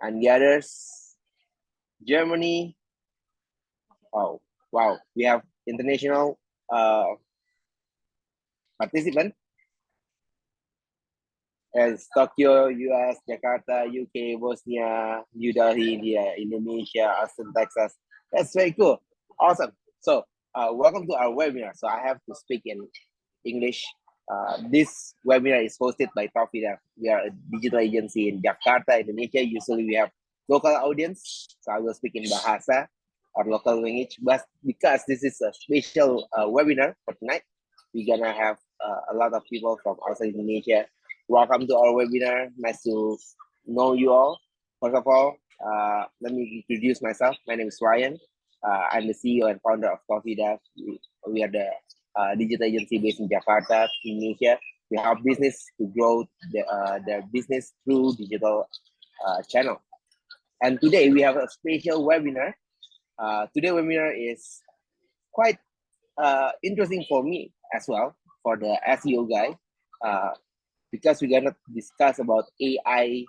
and the others, Germany. Oh, wow, we have international participants as Tokyo, US, Jakarta, UK, Bosnia, New Delhi, India, Indonesia, Austin, Texas. That's very cool. Awesome. So welcome to our webinar. So I have to speak in English. This webinar is hosted by ToffeeDev. We are a digital agency in Jakarta, Indonesia. Usually we have local audience. So I will speak in Bahasa or local language. But because this is a special webinar for tonight, we're gonna have a lot of people from outside Indonesia. Welcome to our webinar. Nice to know you all. First of all, let me introduce myself. My name is Ryan. I'm the CEO and founder of ToffeeDev. We are the digital agency based in Jakarta, Indonesia. We help business to grow their business through digital channel. And today we have a special webinar. Today's webinar is quite interesting for me as well, for the SEO guy, because we're gonna discuss about AI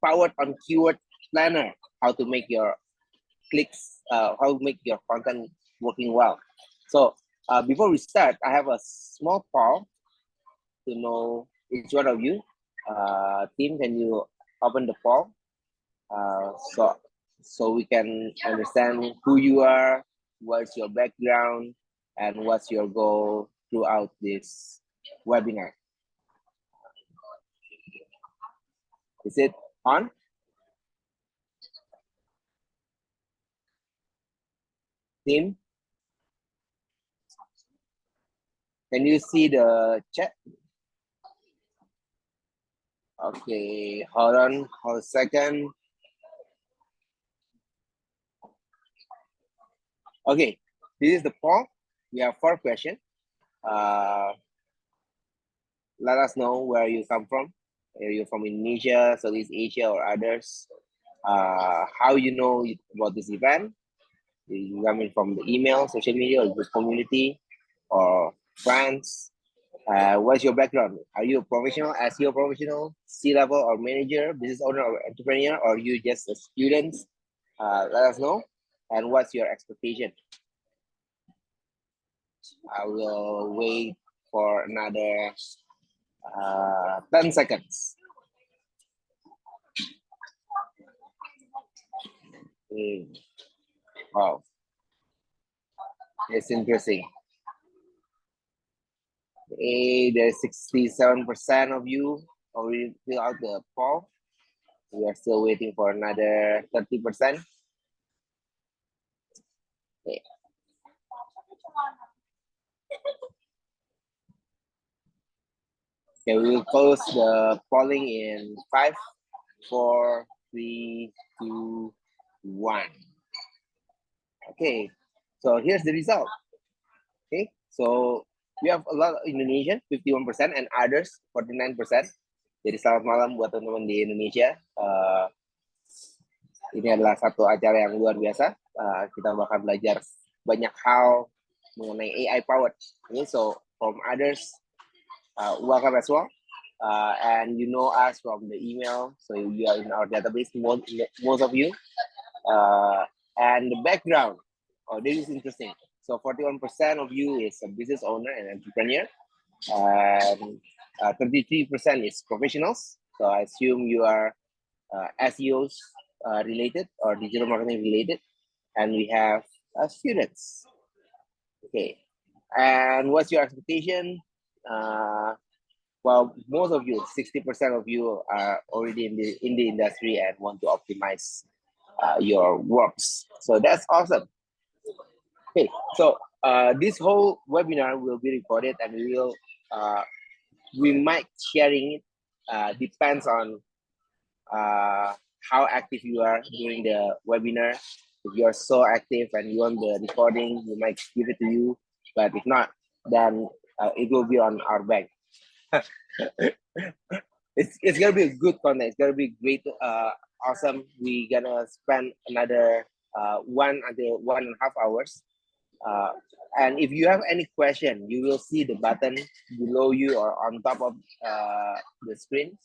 powered on keyword planner, how to make your clicks, how to make your content working well. So before we start, I have a small poll to know each one of you. Team, can you open the poll? So we can understand who you are, what's your background, and what's your goal throughout this webinar. Is it on? Team? Can you see the chat? Okay, hold on a second. Okay, this is the poll. We have 4 questions. Let us know where you come from. Are you from Indonesia, Southeast Asia, or others? How you know about this event? You coming from the email, social media, or the community, or friends? What's your background? Are you a professional, SEO professional, C-level or manager, business owner or entrepreneur, or you just a student? Let us know. And what's your expectation? I will wait for another 10 seconds. Wow, it's interesting. Hey, there's 67% of you already fill out the poll. We are still waiting for another 30%. Okay. Okay, we will close the polling in 5, 4, 3, 2, 1. Okay, so here's the result. Okay, so we have a lot of Indonesian, 51%, and others, 49%. Jadi selamat malam buat teman-teman di Indonesia. Ini adalah satu acara yang luar biasa. Kita bakal belajar banyak hal mengenai AI powered. Okay, so from others, welcome as well. And you know us from the email, so you are in our database, most of you. And the background, this is interesting. So 41% of you is a business owner and entrepreneur, and 33% is professionals. So I assume you are SEOs related or digital marketing related, and we have students. Okay, and what's your expectation? Well, most of you, 60% of you are already in the industry and want to optimize your works. So that's awesome. Okay, so this whole webinar will be recorded, and we might sharing it. Depends on how active you are during the webinar. If you are so active and you want the recording, we might give it to you. But if not, then it will be on our bank. It's gonna be a good content. It's gonna be great, awesome. We're gonna spend another 1 until 1.5 hours. And if you have any question, you will see the button below you or on top of the screen.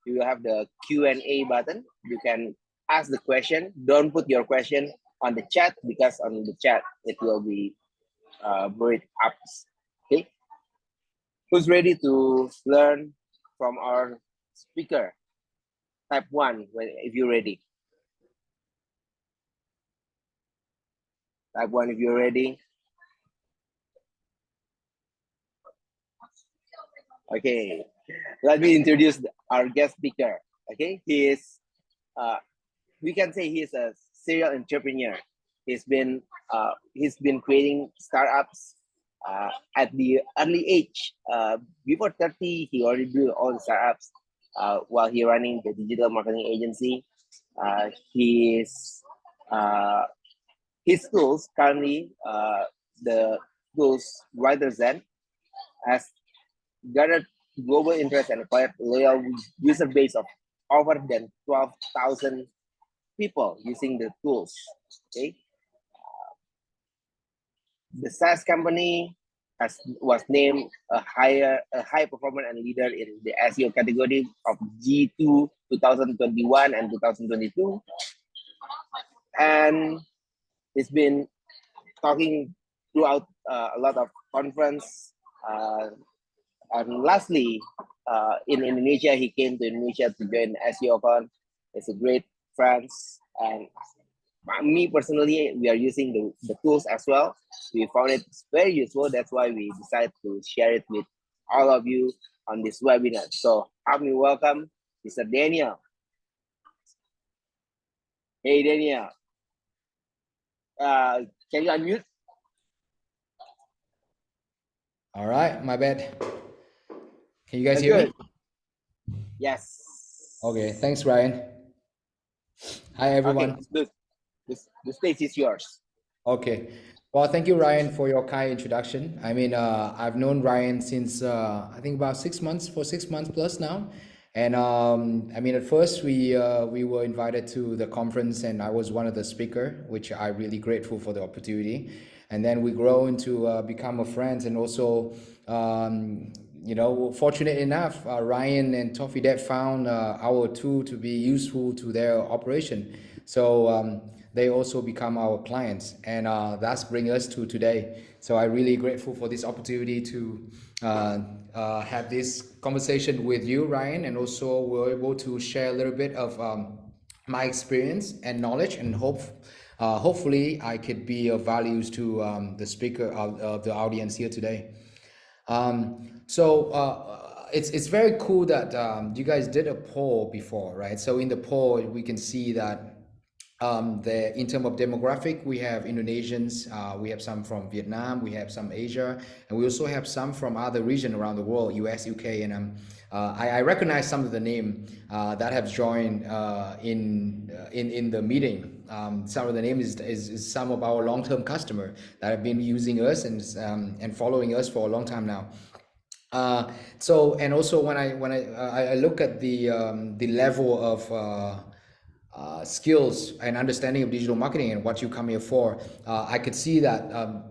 you will have the Q&A button. You can ask the question. Don't put your question on the chat, because on the chat it will be buried up. Okay, who's ready to learn from our speaker? Type 1 if you're ready. Type 1 if you're ready. Okay, let me introduce our guest speaker. Okay, he is, we can say he's a serial entrepreneur. He's been creating startups at the early age. Before 30, he already built all the startups while he running the digital marketing agency. His tools currently, the tools WriterZen, has garnered global interest and acquired loyal user base of over than 12,000 people using the tools. Okay, the SaaS company was named a high performer and leader in the SEO category of G2 2021 and 2022, and it's been talking throughout a lot of conference. And lastly, in Indonesia, he came to Indonesia to join SEOCon. It's a great friends, and me personally, we are using the tools as well. We found it very useful. That's why we decided to share it with all of you on this webinar. So help me welcome Mr. Daniel. Hey, Daniel. Can you unmute? All right, my bad. Can you guys hear me? Yes. Okay, thanks, Ryan. Hi, everyone. Okay, the stage is yours. Okay. Well, thank you, Ryan, for your kind introduction. I mean, I've known Ryan since I think about 6 months, for 6 months plus now. And I mean, at first we were invited to the conference, and I was one of the speaker, which I'm really grateful for the opportunity. And then we grow into become a friends, and also you know, fortunate enough, Ryan and ToffeeDev found our tool to be useful to their operation. So they also become our clients, and that's bring us to today. So I'm really grateful for this opportunity to have this conversation with you, Ryan, and also we're able to share a little bit of my experience and knowledge, and hopefully I could be of values to the speaker of the audience here today. It's very cool that you guys did a poll before, right? So in the poll, we can see that in terms of demographic, we have Indonesians, we have some from Vietnam, we have some Asia, and we also have some from other region around the world, US, UK, and I recognize some of the name that have joined in the meeting. Some of the name is some of our long-term customer that have been using us and following us for a long time now. And also when I look at the level of skills and understanding of digital marketing and what you come here for, I could see that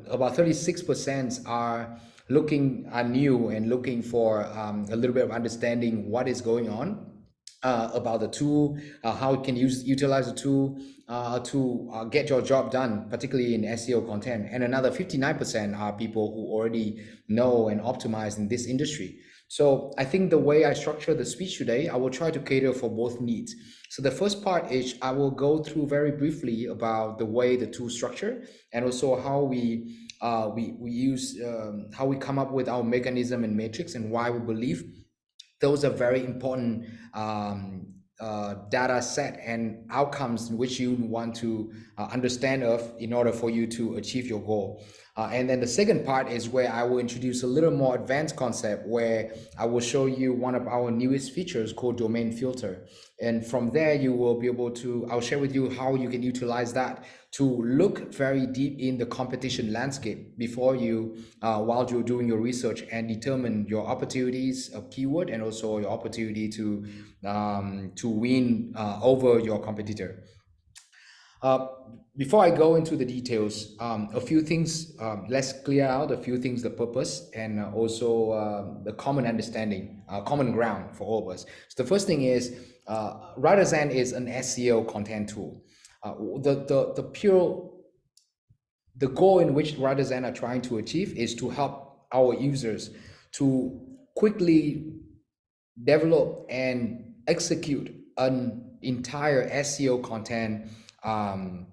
about 36% are new and looking for a little bit of understanding what is going on about the tool, how you can utilize the tool to get your job done, particularly in SEO content. And another 59% are people who already know and optimize in this industry. So I think the way I structure the speech today, I will try to cater for both needs. So the first part is I will go through very briefly about the way the tool structure, and also how we use how we come up with our mechanism and matrix, and why we believe those are very important data set and outcomes which you want to understand of in order for you to achieve your goal. And then the second part is where I will introduce a little more advanced concept, where I will show you one of our newest features called domain filter. And from there, you will be able to, I'll share with you how you can utilize that to look very deep in the competition landscape before you, while you're doing your research, and determine your opportunities of keyword, and also your opportunity to win over your competitor. Uh, Before I go into the details, a few things, let's clear out a few things, the purpose and also the common understanding, common ground for all of us. So the first thing is WriterZen is an SEO content tool. The pure the goal in which WriterZen are trying to achieve is to help our users to quickly develop and execute an entire SEO content um,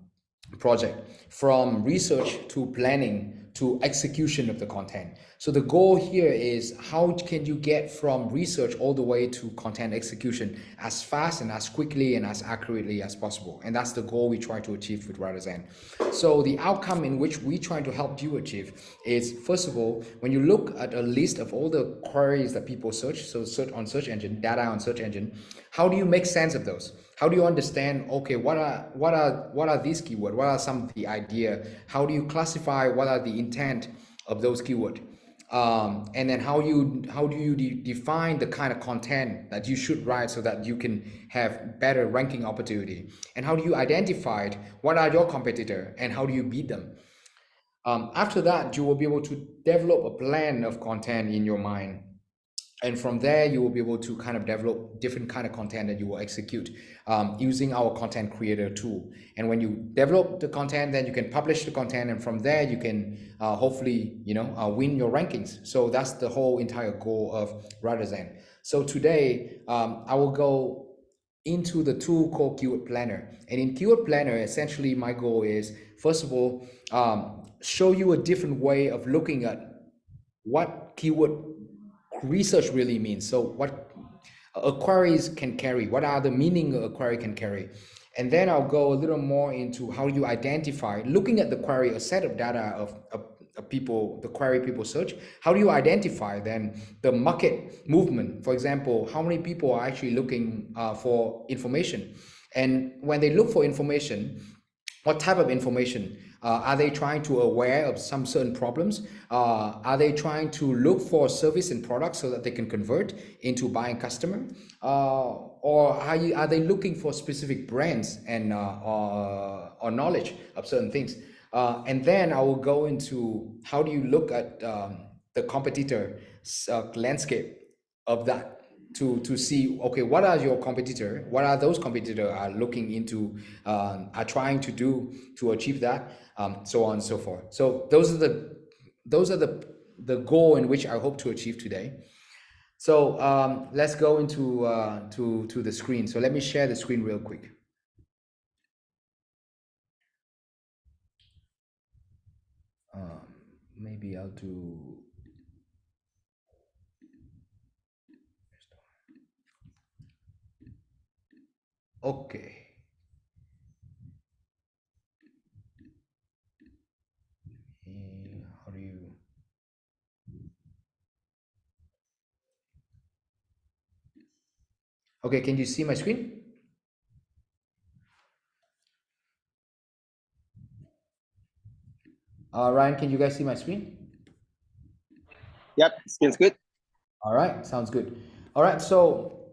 project from research to planning to execution of the content. So the goal here is how can you get from research all the way to content execution as fast and as quickly and as accurately as possible. And that's the goal we try to achieve with WriterZen. So the outcome in which we try to help you achieve is, first of all, when you look at a list of all the queries that people search, so search on search engine, data on search engine, how do you make sense of those? How do you understand, okay, what are these keywords? What are some of the idea? How do you classify what are the intent of those keywords? And then how do you define the kind of content that you should write so that you can have better ranking opportunity? And how do you identify what are your competitor and how do you beat them? After that, you will be able to develop a plan of content in your mind, and from there you will be able to kind of develop different kind of content that you will execute using our content creator tool. And when you develop the content, then you can publish the content, and from there you can hopefully win your rankings. So that's the whole entire goal of WriterZen. So today I will go into the tool called Keyword Planner. And in Keyword Planner, essentially my goal is, first of all, show you a different way of looking at what keyword research really means. So what queries can carry, what are the meaning a query can carry. And then I'll go a little more into how you identify, looking at the query, a set of data of people, the query people search, how do you identify then the market movement? For example, how many people are actually looking for information? And when they look for information, what type of information? Are they trying to aware of some certain problems? Are they trying to look for service and products so that they can convert into buying customer? Or are they looking for specific brands and or knowledge of certain things? And then I will go into how do you look at the competitor landscape of that to see, okay, what are your competitor, what are those competitor are looking into, are trying to do to achieve that, so on and so forth. So those are the goal in which I hope to achieve today. So let's go into to the screen. So let me share the screen real quick. Maybe I'll do. Okay. How do you? Okay, can you see my screen? Ryan, can you guys see my screen? Yep, seems good. All right, sounds good. All right, so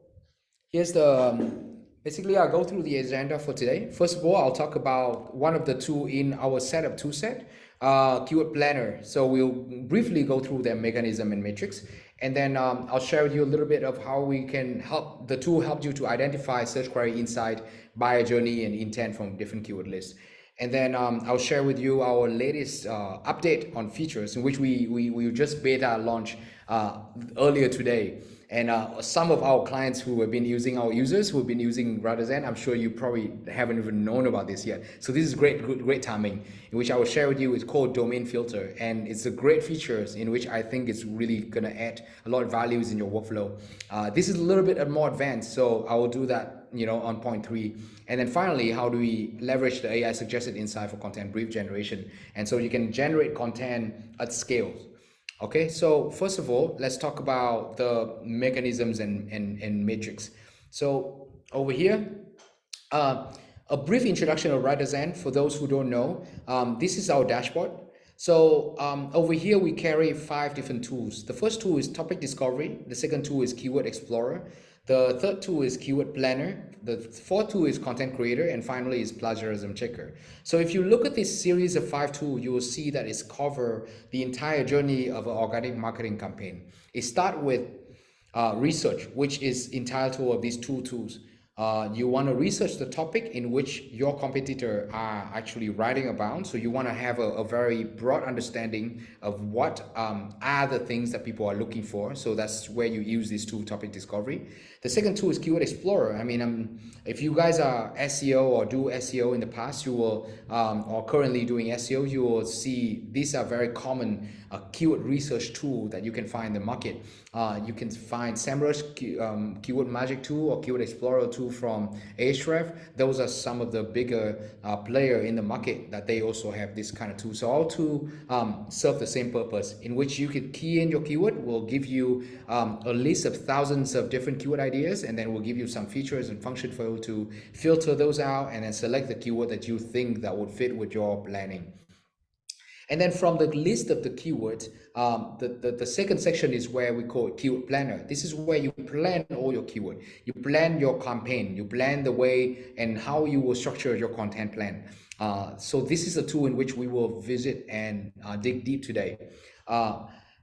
here's the basically I'll go through the agenda for today. First of all, I'll talk about one of the two in our setup tool set, Keyword Planner. So we'll briefly go through their mechanism and matrix, and then I'll share with you a little bit of how we can help the tool help you to identify search query insight, buyer journey, and intent from different keyword lists. And then I'll share with you our latest update on features, in which we just beta launch earlier today. And some of our clients who have been using our users who have been using WriterZen, I'm sure you probably haven't even known about this yet. So this is great timing, in which I will share with you. It's called Domain Filter, and it's a great features in which I think it's really gonna add a lot of values in your workflow. This is a little bit more advanced, so I will do that, on point 3. And then finally, how do we leverage the AI suggested insight for content brief generation? And so you can generate content at scale. Okay, so first of all, let's talk about the mechanisms and matrix. So over here, a brief introduction of WriterZen for those who don't know. This is our dashboard. So over here, we carry 5 different tools. The first tool is topic discovery. The second tool is keyword explorer. The third tool is keyword planner. The fourth tool is content creator, and finally is plagiarism checker. So if you look at this series of 5 tools, you will see that it's cover the entire journey of an organic marketing campaign. It start with research, which is entitled of these 2 tools. You want to research the topic in which your competitor are actually writing about. So you want to have a very broad understanding of what are the things that people are looking for. So that's where you use this tool, topic discovery. The second tool is keyword explorer. I mean, if you guys are SEO or do SEO in the past, you will, or currently doing SEO, you will see these are very common keyword research tool that you can find in the market. You can find SEMrush, Keyword Magic tool, or Keyword Explorer tool from Ahrefs. Those are some of the bigger player in the market that they also have this kind of tool. So all two serve the same purpose, in which you can key in your keyword, will give you a list of thousands of different keyword ideas, and then we'll give you some features and function for you to filter those out and then select the keyword that you think that would fit with your planning. And then from the list of the keywords, the second section is where we call it keyword planner. This is where you plan all your keyword. You plan your campaign. You plan the way and how you will structure your content plan. So this is a tool in which we will visit and dig deep today.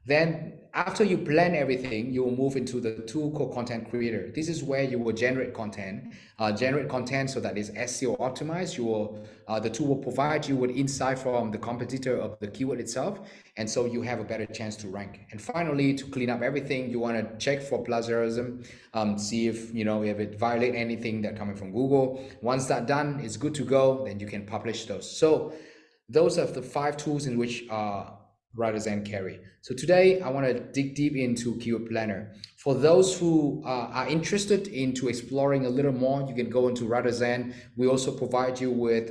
Then after you plan everything, you will move into the tool called content creator. This is where you will generate content so that is SEO optimized. You will, the tool will provide you with insight from the competitor of the keyword itself. And so you have a better chance to rank. And finally, to clean up everything, you want to check for plagiarism, see if, if it violate anything that coming from Google. Once that's done, it's good to go, then you can publish those. So those are the 5 tools in which WriterZen carry. So today I want to dig deep into Keyword Planner. For those who are interested into exploring a little more, you can go into WriterZen. We also provide you with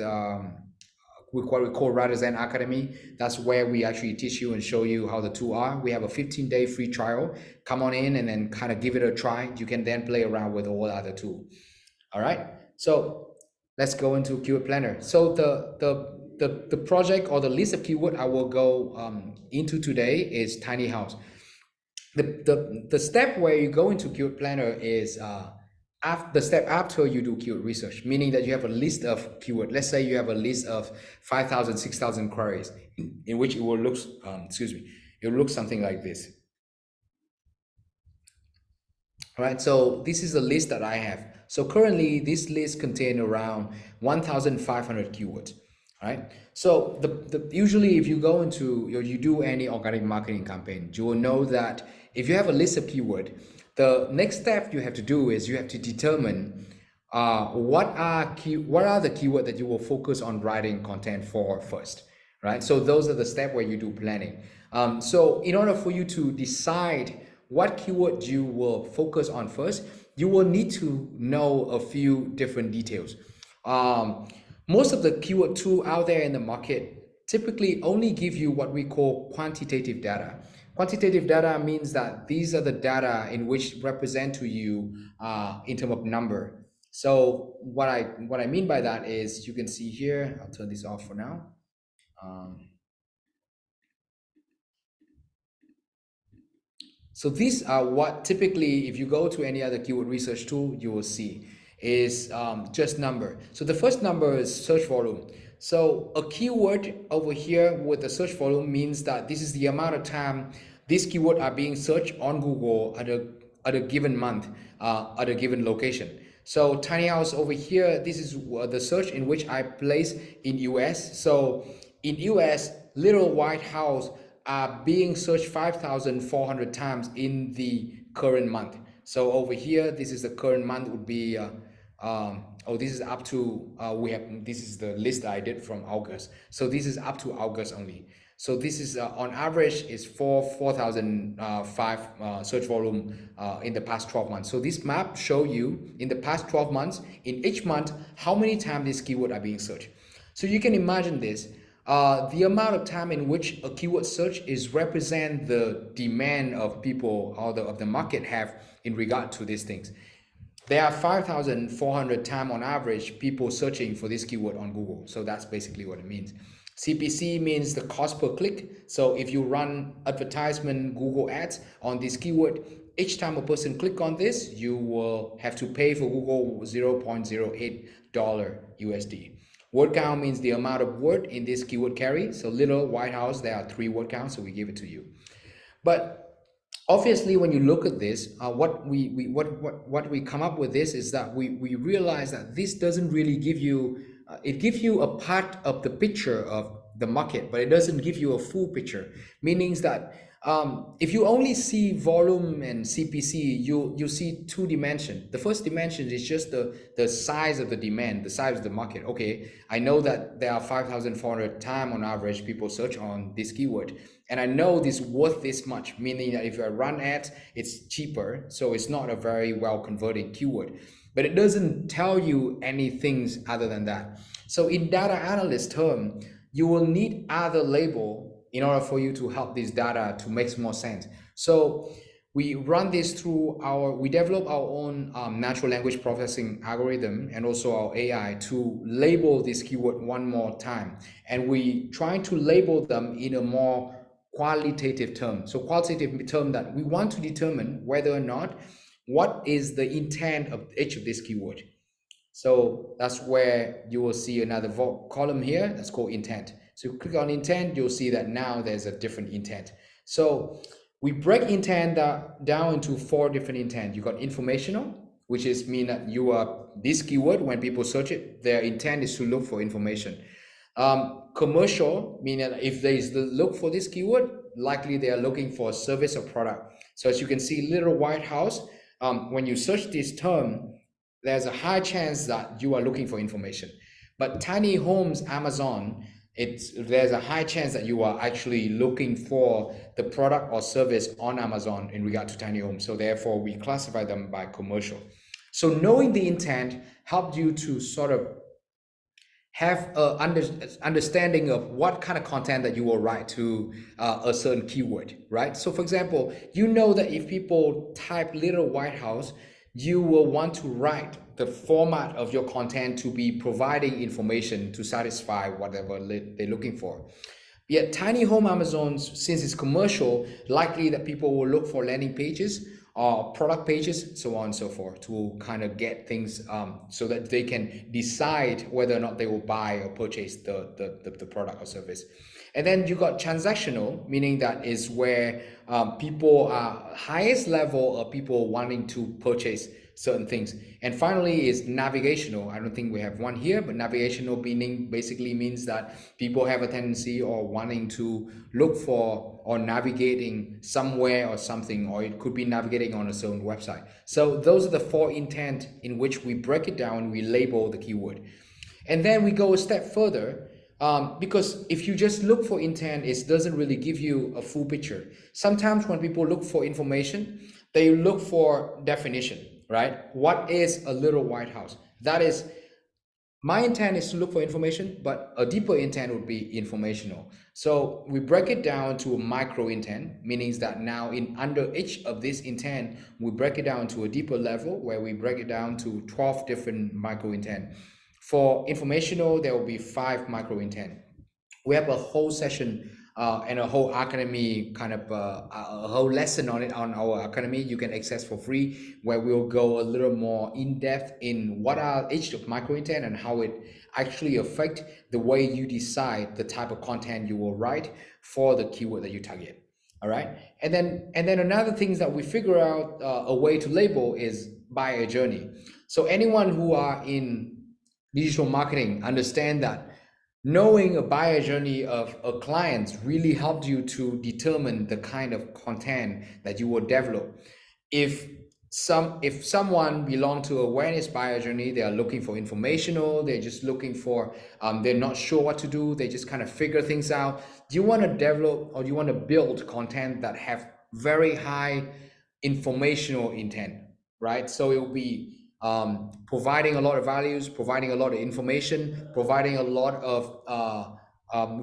what we call WriterZen Academy. That's where we actually teach you and show you how the tool are. We have a 15-day free trial. Come on in and then kind of give it a try. You can then play around with all other tools. All right. So let's go into Keyword Planner. So the project or the list of keyword I will go into today is tiny house. The step where you go into Keyword Planner is the step after you do keyword research, meaning that you have a list of keyword. Let's say you have a list of 5,000, 6,000 queries, in which it will look, it will look something like this. All right, so this is the list that I have. So currently this list contains around 1,500 keywords. All right. So usually if you go into you do any organic marketing campaign, you will know that if you have a list of keyword, the next step you have to do is you have to determine what are the keyword that you will focus on writing content for first, right? So those are the steps where you do planning. So in order for you to decide what keyword you will focus on first, you will need to know a few different details. Most of the keyword tool out there in the market typically only give you what we call quantitative data. Quantitative data means that these are the data in which represent to you in terms of number. So what I mean by that is, you can see here, I'll turn this off for now. So these are what typically, if you go to any other keyword research tool, you will see is just number. So the first number is search volume. So a keyword over here with the search volume means that this is the amount of time these keywords are being searched on Google at a given month, at a given location. So tiny house over here, this is the search in which I place in US. So in US, little white house are being searched 5,400 times in the current month. So over here, this is the current month would be, this is up to, this is the list I did from August. So this is up to August only. So this is on average is 4,005 search volume in the past 12 months. So this map show you in the past 12 months, in each month, how many times this keyword are being searched. So you can imagine this. The amount of time in which a keyword search is represent the demand of people or of the market have in regard to these things. There are 5,400 times on average people searching for this keyword on Google. So that's basically what it means. CPC means the cost per click. So if you run advertisement Google ads on this keyword, each time a person click on this, you will have to pay for Google $0.08 USD. Word count means the amount of word in this keyword carry. So little White House, there are 3 word counts, so we give it to you. But obviously, when you look at this, what we come up with this is that we realize that this doesn't really give you it gives you a part of the picture of the market, but it doesn't give you a full picture. Meaning that if you only see volume and CPC, you see 2 dimensions. The first dimension is just the size of the demand, the size of the market. Okay, I know that there are 5,400 times on average people search on this keyword, and I know this worth this much, meaning that if I run ads, it's cheaper, so it's not a very well converting keyword. But it doesn't tell you anything other than that. So in data analyst term, you will need other label in order for you to help this data to make more sense. So we run this through we develop our own natural language processing algorithm and also our AI to label this keyword one more time. And we try to label them in a more qualitative term. So qualitative term that we want to determine whether or not what is the intent of each of this keyword. So that's where you will see another column here that's called intent. So you click on intent, you'll see that now there's a different intent. So we break intent down into 4 different intent. You got informational, which is mean that you are this keyword, when people search it, their intent is to look for information. Commercial, meaning that if they look for this keyword, likely they are looking for a service or product. So as you can see, little White House, when you search this term, there's a high chance that you are looking for information. But tiny homes Amazon, there's a high chance that you are actually looking for the product or service on Amazon in regard to tiny homes. So therefore, we classify them by commercial. So knowing the intent helped you to sort of have an understanding of what kind of content that you will write to a certain keyword, right? So for example, you know that if people type little White House, you will want to write the format of your content to be providing information to satisfy whatever they're looking for. Yet tiny home Amazons, since it's commercial, likely that people will look for landing pages or product pages, so on and so forth, to kind of get things so that they can decide whether or not they will buy or purchase the product or service. And then you got transactional, meaning that is where people are highest level of people wanting to purchase certain things. And finally is navigational. I don't think we have one here, but navigational meaning basically means that people have a tendency or wanting to look for or navigating somewhere or something, or it could be navigating on a certain website. So those are the 4 intent in which we break it down, we label the keyword. And then we go a step further, because if you just look for intent, it doesn't really give you a full picture. Sometimes when people look for information, they look for definition, right? What is a little White House? That is, my intent is to look for information, but a deeper intent would be informational. So we break it down to a micro intent, meaning that now in under each of this intent, we break it down to a deeper level where we break it down to 12 different micro intent. For informational, there will be 5 micro intent. We have a whole session and a whole academy kind of a whole lesson on it on our academy you can access for free, where we'll go a little more in depth in what are each of micro intent and how it actually affect the way you decide the type of content you will write for the keyword that you target. All right, and then another thing that we figure out a way to label is buyer journey. So anyone who are in digital marketing understand that knowing a buyer journey of a client really helps you to determine the kind of content that you will develop. If someone belong to awareness buyer journey, they are looking for informational, they're just looking for they're not sure what to do, they just kind of figure things out. Do you want to develop or do you want to build content that have very high informational intent, right? So it will be providing a lot of values, providing a lot of information, providing a lot of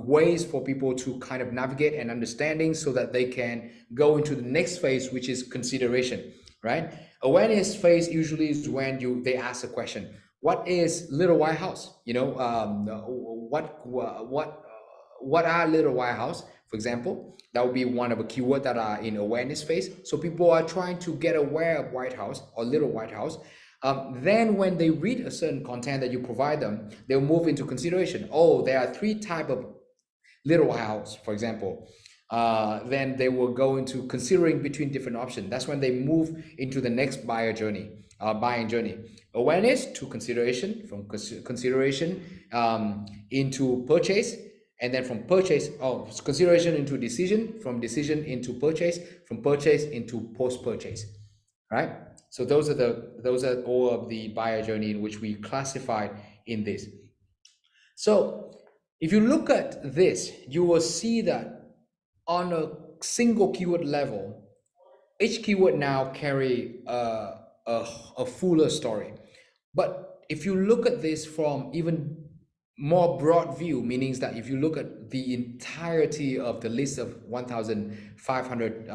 ways for people to kind of navigate and understanding so that they can go into the next phase, which is consideration, right? Awareness phase usually is when they ask a question. What is Little White House? You know, what are little white house, for example, that would be one of the keywords that are in awareness phase. So people are trying to get aware of White House or little White House. Then when they read a certain content that you provide them, they'll move into consideration. Oh, there are three type of little house, for example. Then they will go into considering between different options. That's when they move into the next buying journey. Awareness to consideration, from consideration into purchase, and then from purchase, consideration into decision, from decision into purchase, from purchase into post-purchase, right? So those are all of the buyer journey in which we classified in this. So if you look at this, you will see that on a single keyword level, each keyword now carry a fuller story. But if you look at this from even more broad view, meaning that if you look at the entirety of the list of 1,500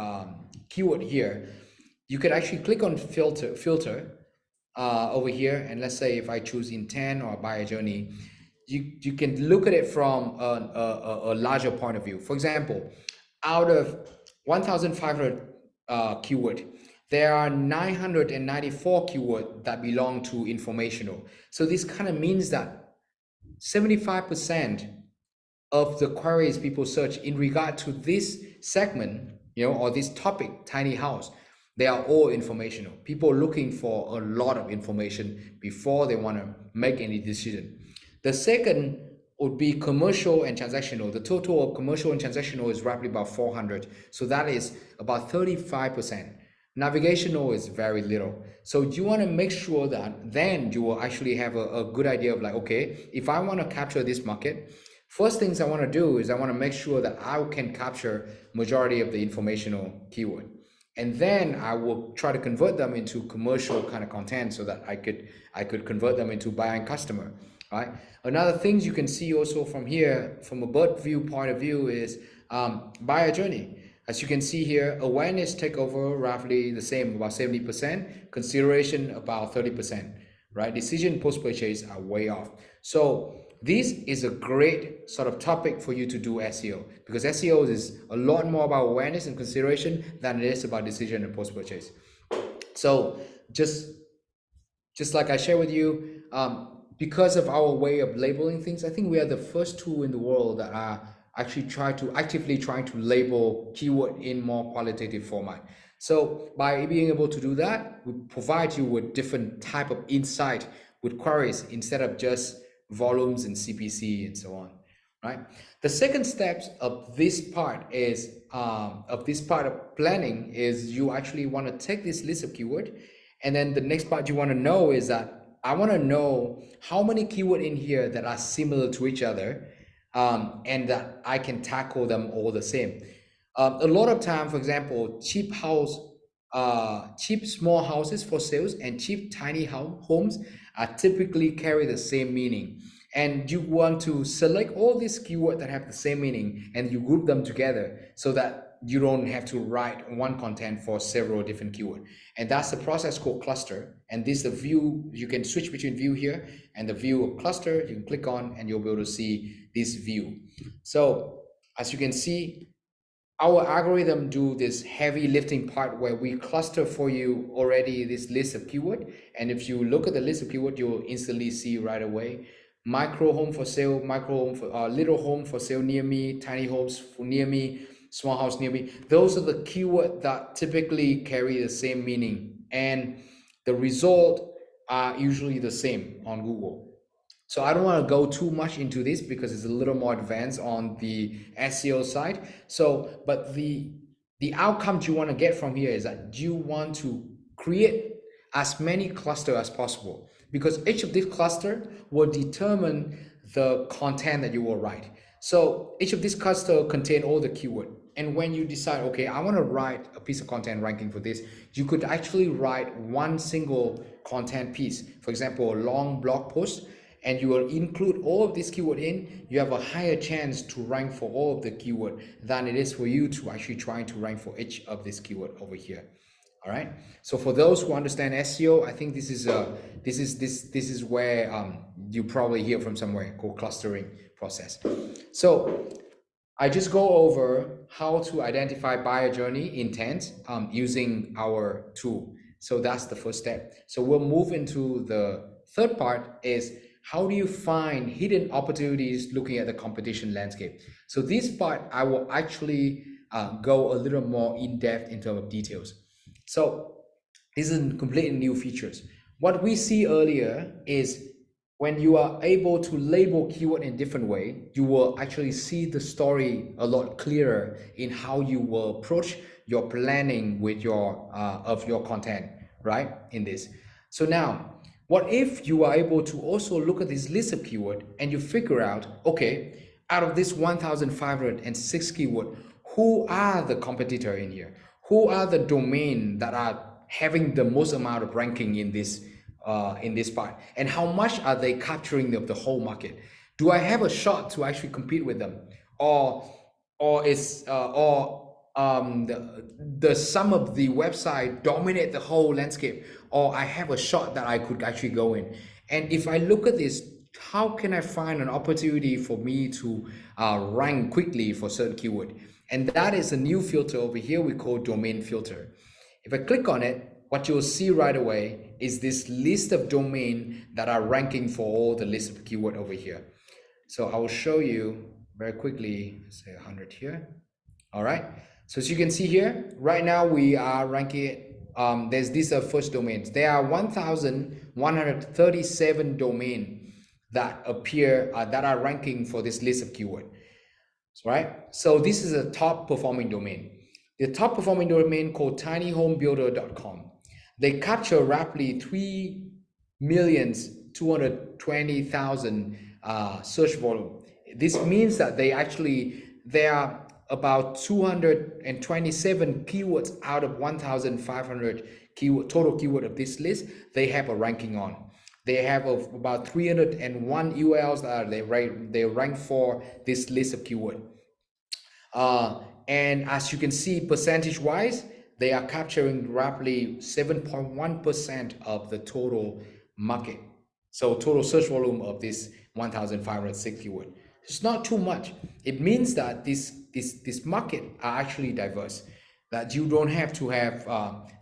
keyword here, you could actually click on filter over here, and let's say if I choose intent or buyer journey, you can look at it from a larger point of view. For example, out of 1,500 keyword, there are 994 keyword that belong to informational. So this kind of means that 75% of the queries people search in regard to this segment, or this topic, tiny house, they are all informational. People looking for a lot of information before they want to make any decision. The second would be commercial and transactional. The total of commercial and transactional is roughly about 400. So that is about 35%. Navigational is very little. So you want to make sure that then you will actually have a good idea of like, okay, if I want to capture this market, first things I want to do is I want to make sure that I can capture majority of the informational keyword. And then I will try to convert them into commercial kind of content so that I could convert them into buying customer, right? Another things you can see also from here, from a bird view point of view, is buyer journey. As you can see here, awareness take over roughly the same, about 70%, consideration about 30%, right? Decision post-purchase are way off. So this is a great sort of topic for you to do SEO, because SEO is a lot more about awareness and consideration than it is about decision and post-purchase. So just like I share with you, because of our way of labeling things, I think we are the first two in the world that are actually actively trying to label keyword in more qualitative format. So by being able to do that, we provide you with different type of insight with queries instead of just volumes and CPC and so on, right? The second steps of this part of planning is you actually want to take this list of keyword, and then the next part you want to know is that I want to know how many keyword in here that are similar to each other, and that I can tackle them all the same. A lot of time, for example, cheap small houses for sales and cheap tiny homes are typically carry the same meaning. And you want to select all these keywords that have the same meaning and you group them together so that you don't have to write one content for several different keywords. And that's the process called cluster. And this is the view. You can switch between view here and the view of cluster. You can click on and you'll be able to see this view. So as you can see, our algorithm do this heavy lifting part where we cluster for you already this list of keyword. And if you look at the list of keyword, you'll instantly see right away micro home for sale, little home for sale near me, tiny homes near me, small house near me. Those are the keywords that typically carry the same meaning, and the result are usually the same on Google. So I don't want to go too much into this because it's a little more advanced on the SEO side. So, but the outcomes you want to get from here is that you want to create as many clusters as possible, because each of these cluster will determine the content that you will write. So each of these cluster contain all the keyword. And when you decide, okay, I want to write a piece of content ranking for this, you could actually write one single content piece. For example, a long blog post, and you will include all of this keyword in, you have a higher chance to rank for all of the keyword than it is for you to actually trying to rank for each of this keyword over here. All right. So for those who understand SEO, I think this is where you probably hear from somewhere called clustering process. So I just go over how to identify buyer journey intent using our tool. So that's the first step. So we'll move into the third part is how do you find hidden opportunities looking at the competition landscape. So this part, I will actually go a little more in depth in terms of details. So this is completely new features. What we see earlier is when you are able to label keyword in different way, you will actually see the story a lot clearer in how you will approach your planning with your of your content, right? In this. So now, what if you are able to also look at this list of keyword and you figure out, okay, out of this 1,506 keyword, who are the competitor in here? Who are the domain that are having the most amount of ranking in this part, and how much are they capturing of the whole market? Do I have a shot to actually compete with them, or the sum of the website dominate the whole landscape, or I have a shot that I could actually go in? And if I look at this, how can I find an opportunity for me to rank quickly for certain keyword? And that is a new filter over here we call domain filter. If I click on it, what you'll see right away is this list of domain that are ranking for all the list of keyword over here. So I will show you very quickly, say 100 here. All right. So as you can see here, right now we are ranking it. There's these first domains. There are 1,137 domain that appear that are ranking for this list of keyword. Right? So this is a top performing domain. The top performing domain called tinyhomebuilder.com. They capture roughly 3,220,000 search volume. This means that they are about 227 keywords out of 1,500 keyword total keyword of this list. They have a ranking on. They have about 301 URLs that they rank for this list of keyword. And as you can see, percentage-wise, they are capturing roughly 7.1% of the total market. So total search volume of this 1,506 keyword. It's not too much. It means that this market are actually diverse. That you don't have to have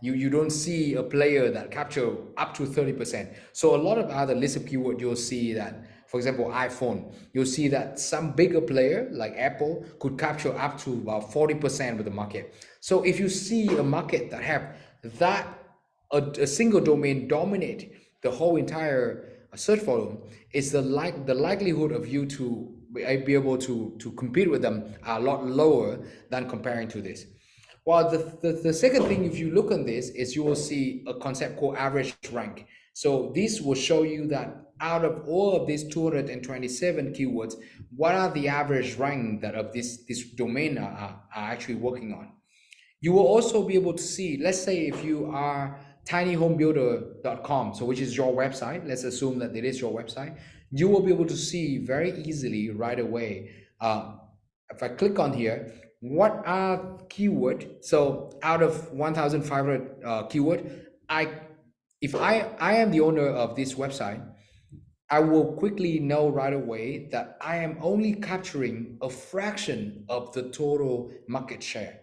you don't see a player that capture up to 30%. So a lot of other list of keyword, you'll see that, for example, iPhone, you'll see that some bigger player like Apple could capture up to about 40% of the market. So if you see a market that have that a single domain dominate the whole entire search volume, it's the likelihood of you to be able to compete with them are a lot lower than comparing to this. Well, the second thing, if you look on this, is you will see a concept called average rank. So this will show you that out of all of these 227 keywords, what are the average rank that of this domain are actually working on. You will also be able to see, let's say if you are tinyhomebuilder.com, so which is your website, let's assume that it is your website, you will be able to see very easily right away. If I click on here, what are keyword? So out of 1,500 keyword, if I am the owner of this website, I will quickly know right away that I am only capturing a fraction of the total market share.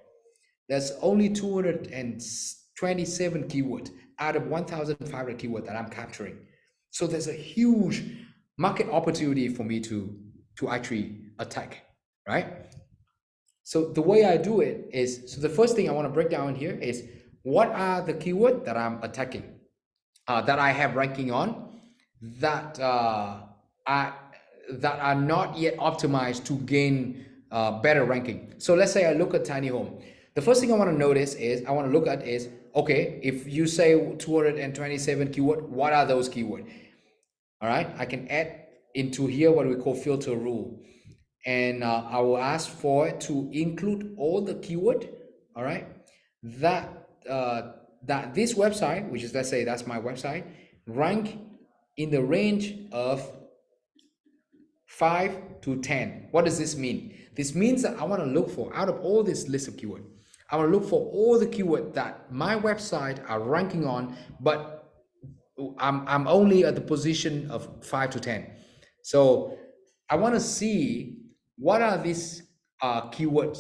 There's only 227 keywords out of 1,500 keywords that I'm capturing. So there's a huge market opportunity for me to actually attack, right? So the way I do it is, so the first thing I want to break down here is what are the keywords that I'm attacking, that I have ranking on, that are not yet optimized to gain better ranking. So let's say I look at tiny home. The first thing I want to notice is I want to look at is, okay, if you say 227 keyword, what are those keyword? All right, I can add into here what we call filter rule, and I will ask for it to include all the keyword. All right, that that this website, which is, let's say that's my website, rank in the range of 5 to 10. What does this mean? This means that I want to look for, out of all this list of keyword, I want to look for all the keyword that my website are ranking on, but I'm only at the position of 5 to 10. So I want to see what are these, keywords.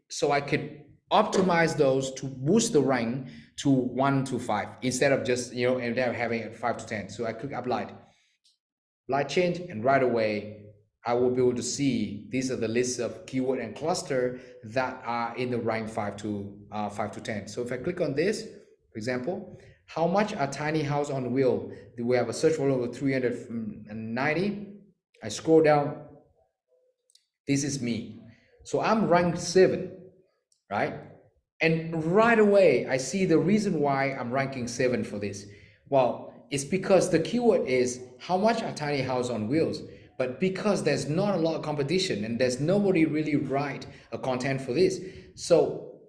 So I could optimize those to boost the rank to 1 to 5 instead of just instead of having it 5 to 10. So I click apply change, and right away I will be able to see these are the lists of keyword and cluster that are in the rank 5 to 10. So if I click on this, for example, how much a tiny house on wheel? We have a search volume of 390. I scroll down. This is me. So I'm ranked 7, right? And right away, I see the reason why I'm ranking 7 for this. Well, it's because the keyword is how much a tiny house on wheels. But because there's not a lot of competition and there's nobody really write a content for this, so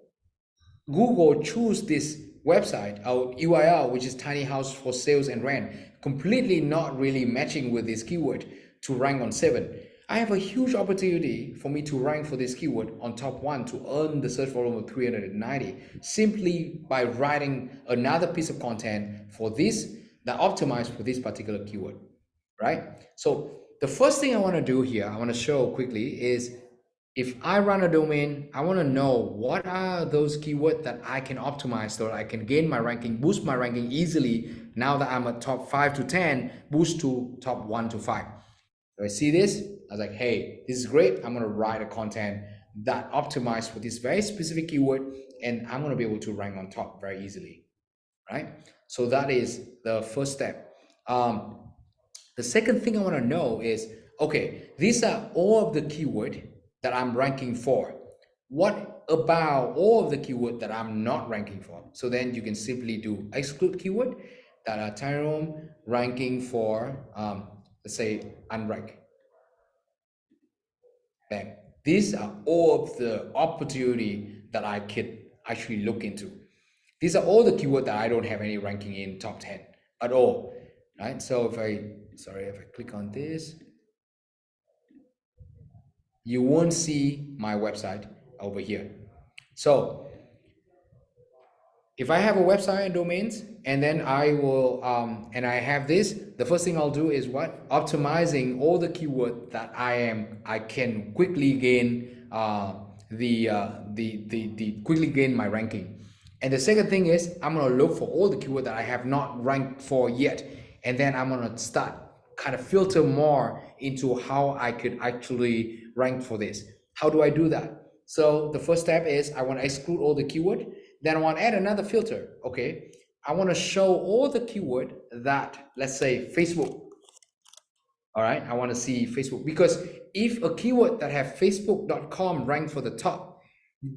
Google choose this website, our URL, which is tiny house for sales and rent, completely not really matching with this keyword to rank on 7. I have a huge opportunity for me to rank for this keyword on top 1 to earn the search volume of 390 simply by writing another piece of content for this that optimized for this particular keyword, right? So the first thing I want to do here, I want to show quickly is if I run a domain, I want to know what are those keywords that I can optimize so that I can gain my ranking, boost my ranking easily. Now that I'm at top 5 to 10, boost to top 1 to 5. So I see this, I was like, hey, this is great. I'm going to write a content that optimized for this very specific keyword, and I'm going to be able to rank on top very easily, right? So that is the first step. The second thing I want to know is, okay, these are all of the keyword that I'm ranking for. What about all of the keyword that I'm not ranking for? So then you can simply do exclude keyword that are tiny home ranking for, let's say, unrank. Then these are all of the opportunity that I could actually look into. These are all the keywords that I don't have any ranking in top 10 at all, right? So if I click on this, you won't see my website over here. So if I have a website and domains, and then I will, and I have this, the first thing I'll do is what? Optimizing all the keyword that I can quickly gain quickly gain my ranking. And the second thing is I'm gonna look for all the keyword that I have not ranked for yet, and then I'm gonna start kind of filter more into how I could actually rank for this. How do I do that? So the first step is I want to exclude all the keyword. Then I want to add another filter. Okay, I want to show all the keyword that, let's say, Facebook. All right, I want to see Facebook, because if a keyword that have facebook.com ranked for the top,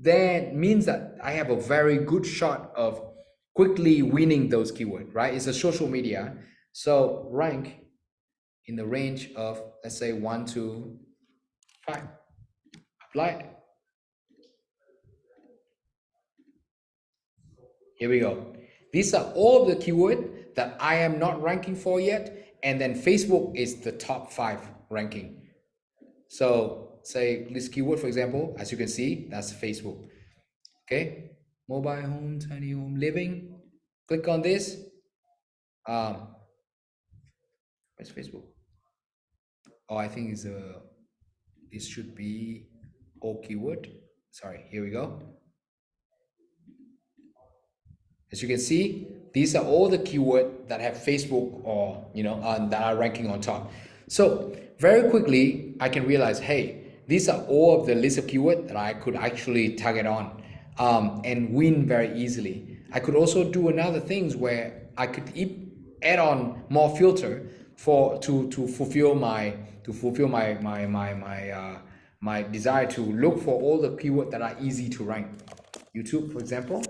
that means that I have a very good shot of quickly winning those keywords, right? It's a social media. So rank in the range of, let's say, 1 to 5. Apply. Here we go. These are all the keywords that I am not ranking for yet, and then Facebook is the top 5 ranking. So say this keyword, for example, as you can see, that's Facebook. Okay, mobile home, tiny home, living. Click on this. Where's Facebook? Oh, I think it's this should be all keyword. Sorry, here we go. As you can see, these are all the keywords that have Facebook or that are ranking on top. So very quickly, I can realize, hey, these are all of the list of keywords that I could actually target on and win very easily. I could also do another things where I could add on more filter to fulfill my my desire to look for all the keywords that are easy to rank. YouTube, for example.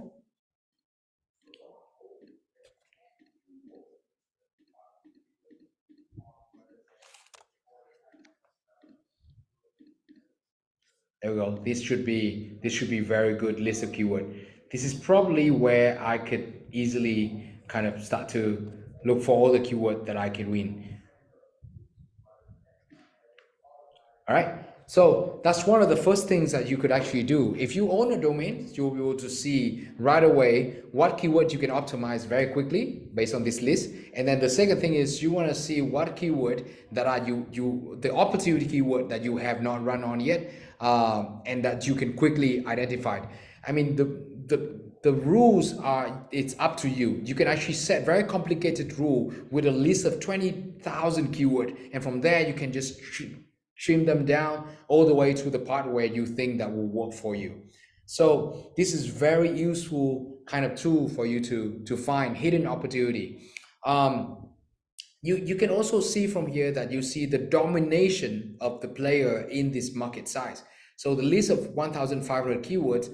There we go. This should be very good list of keyword. This is probably where I could easily kind of start to look for all the keyword that I can win. All right. So that's one of the first things that you could actually do. If you own a domain, you'll be able to see right away what keyword you can optimize very quickly based on this list. And then the second thing is you want to see what keyword that are the opportunity keyword that you have not run on yet and that you can quickly identify. I mean, the rules are, it's up to you. You can actually set very complicated rule with a list of 20,000 keyword, and from there you can just trim them down all the way to the part where you think that will work for you. So this is very useful kind of tool for you to find hidden opportunity. You can also see from here that you see the domination of the player in this market size. So the list of 1,500 keywords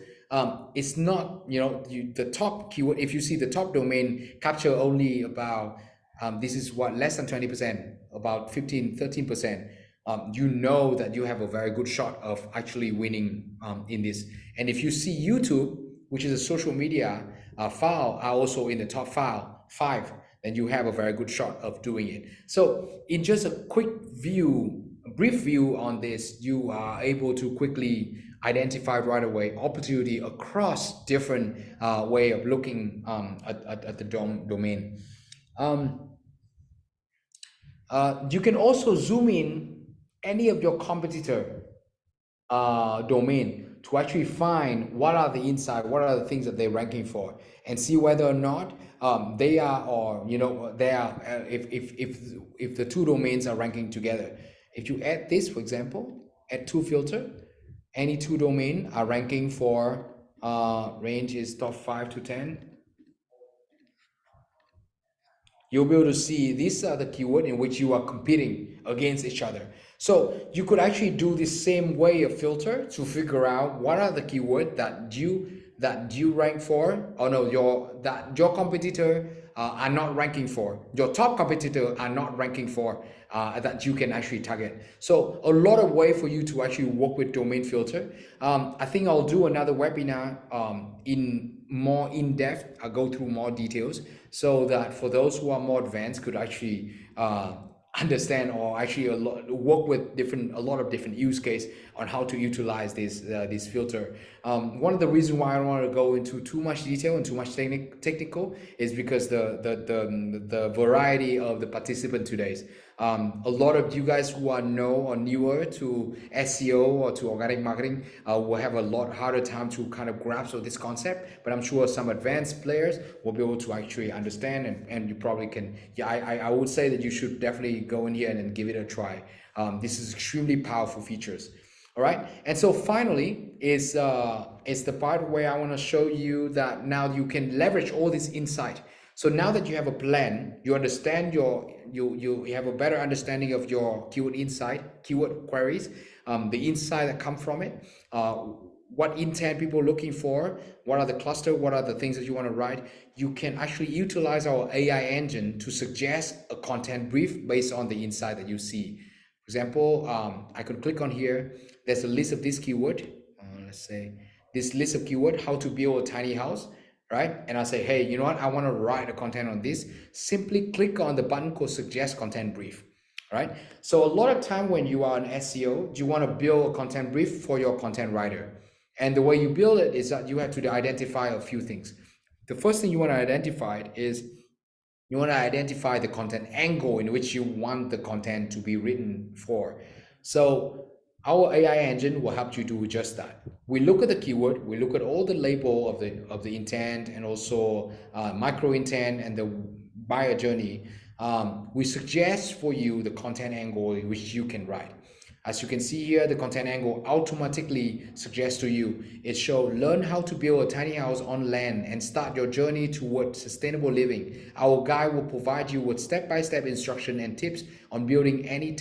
is not, the top keyword. If you see the top domain capture only about, this is what, less than 20%, about 15, 13%. You know that you have a very good shot of actually winning in this. And if you see YouTube, which is a social media file, are also in the top five, then you have a very good shot of doing it. So in just a quick view, a brief view on this, you are able to quickly identify right away opportunity across different way of looking at the domain. You can also zoom in any of your competitor domain to actually find what are the insight, what are the things that they're ranking for, and see whether or not they are, or they are, if the two domains are ranking together. If you add this, for example, add two filter, any two domain are ranking for range is top 5 to 10. You'll be able to see these are the keyword in which you are competing against each other. So you could actually do the same way of filter to figure out what are the keyword that you rank for, or no, your competitor are not ranking for, your top competitor are not ranking for, that you can actually target. So a lot of way for you to actually work with domain filter. I think I'll do another webinar in more in-depth. I'll go through more details so that for those who are more advanced could actually understand, or actually work with a lot of different use case on how to utilize this filter. One of the reasons why I don't want to go into too much detail and too much technical is because the variety of the participant today. A lot of you guys who are newer to SEO or to organic marketing will have a lot harder time to kind of grasp of this concept, but I'm sure some advanced players will be able to actually understand, and you probably can. Yeah, I would say that you should definitely go in here and give it a try. This is extremely powerful features. All right, and so finally is the part where I want to show you that now you can leverage all this insight. So now that you have a plan, you understand you have a better understanding of your keyword insight, keyword queries, the insight that come from it, what intent people are looking for, what are the cluster, what are the things that you want to write. You can actually utilize our AI engine to suggest a content brief based on the insight that you see. For example, I could click on here. There's a list of this keyword. Let's say this list of keyword, how to build a tiny house, right? And I say, hey, you know what? I want to write a content on this. Simply click on the button called suggest content brief, right? So a lot of time when you are an SEO, you want to build a content brief for your content writer. And the way you build it is that you have to identify a few things. The first thing you want to identify is you want to identify the content angle in which you want the content to be written for. So our AI engine will help you do just that. We look at the keyword, we look at all the label of the intent, and also micro intent and the buyer journey. We suggest for you the content angle in which you can write. As you can see here, the content angle automatically suggests to you, it shows learn how to build a tiny house on land and start your journey towards sustainable living. Our guide will provide you with step-by-step instruction and tips on building a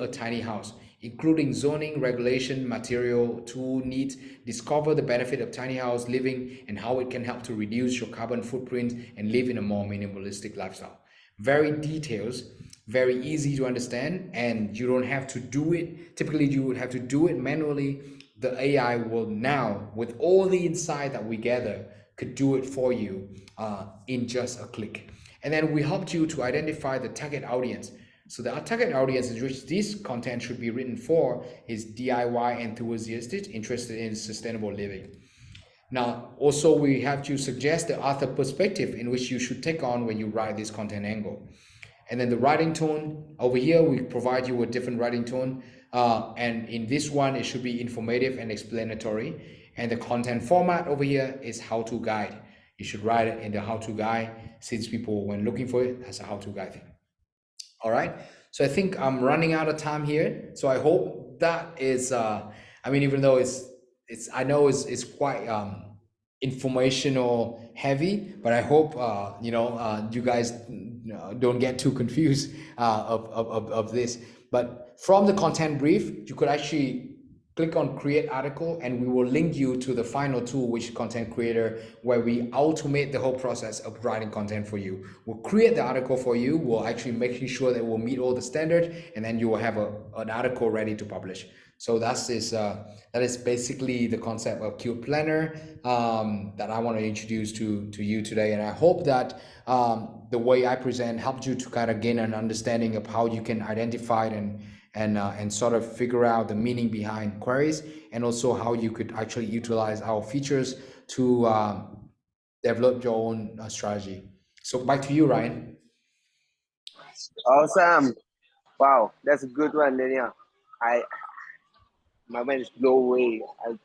tiny house, including zoning, regulation, material, tool needs. Discover the benefit of tiny house living and how it can help to reduce your carbon footprint and live in a more minimalistic lifestyle. Very details, very easy to understand, and you don't have to do it. Typically, you would have to do it manually. The AI will now, with all the insight that we gather, could do it for you in just a click. And then we helped you to identify the target audience. So the target audience in which this content should be written for is DIY enthusiasts interested in sustainable living. Now, also we have to suggest the author perspective in which you should take on when you write this content angle. And then the writing tone, over here we provide you with different writing tone. And in this one, it should be informative and explanatory. And the content format over here is how-to guide. You should write it in the how-to guide since people, when looking for it, has a how-to guide thing. All right. So I think I'm running out of time here. So I hope that is, I mean, even though I know it's quite informational heavy, but I hope, you guys don't get too confused of this. But from the content brief, you could actually click on create article and we will link you to the final tool, which is content creator, where we automate the whole process of writing content for you. We'll create the article for you. We'll actually making sure that we'll meet all the standard, and then you will have an article ready to publish. So that is basically the concept of Q Planner that I want to introduce to you today. And I hope that the way I present helped you to kind of gain an understanding of how you can identify and sort of figure out the meaning behind queries, and also how you could actually utilize our features to develop your own strategy. So back to you, Ryan. Awesome. Wow, that's a good one, Daniel. I My mind is blown away.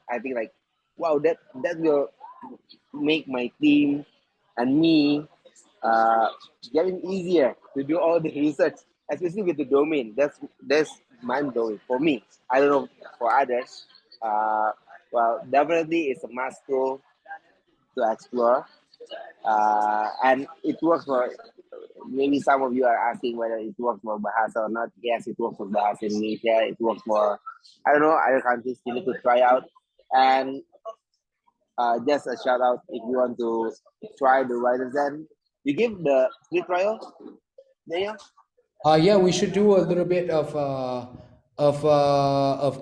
I think like, wow, that will make my team and me uh, getting easier to do all the research, especially with the domain. That's mind blowing for me. I don't know for others. Uh, well, definitely it's a must go to explore, and it works for. Maybe some of you are asking whether it works for Bahasa or not. Yes, it works for Bahasa Indonesia. It works for, I don't know, other countries you need to try out. And just a shout out if you want to try the WriterZen. You give the free trial, Daniel? Yeah, we should do a little bit of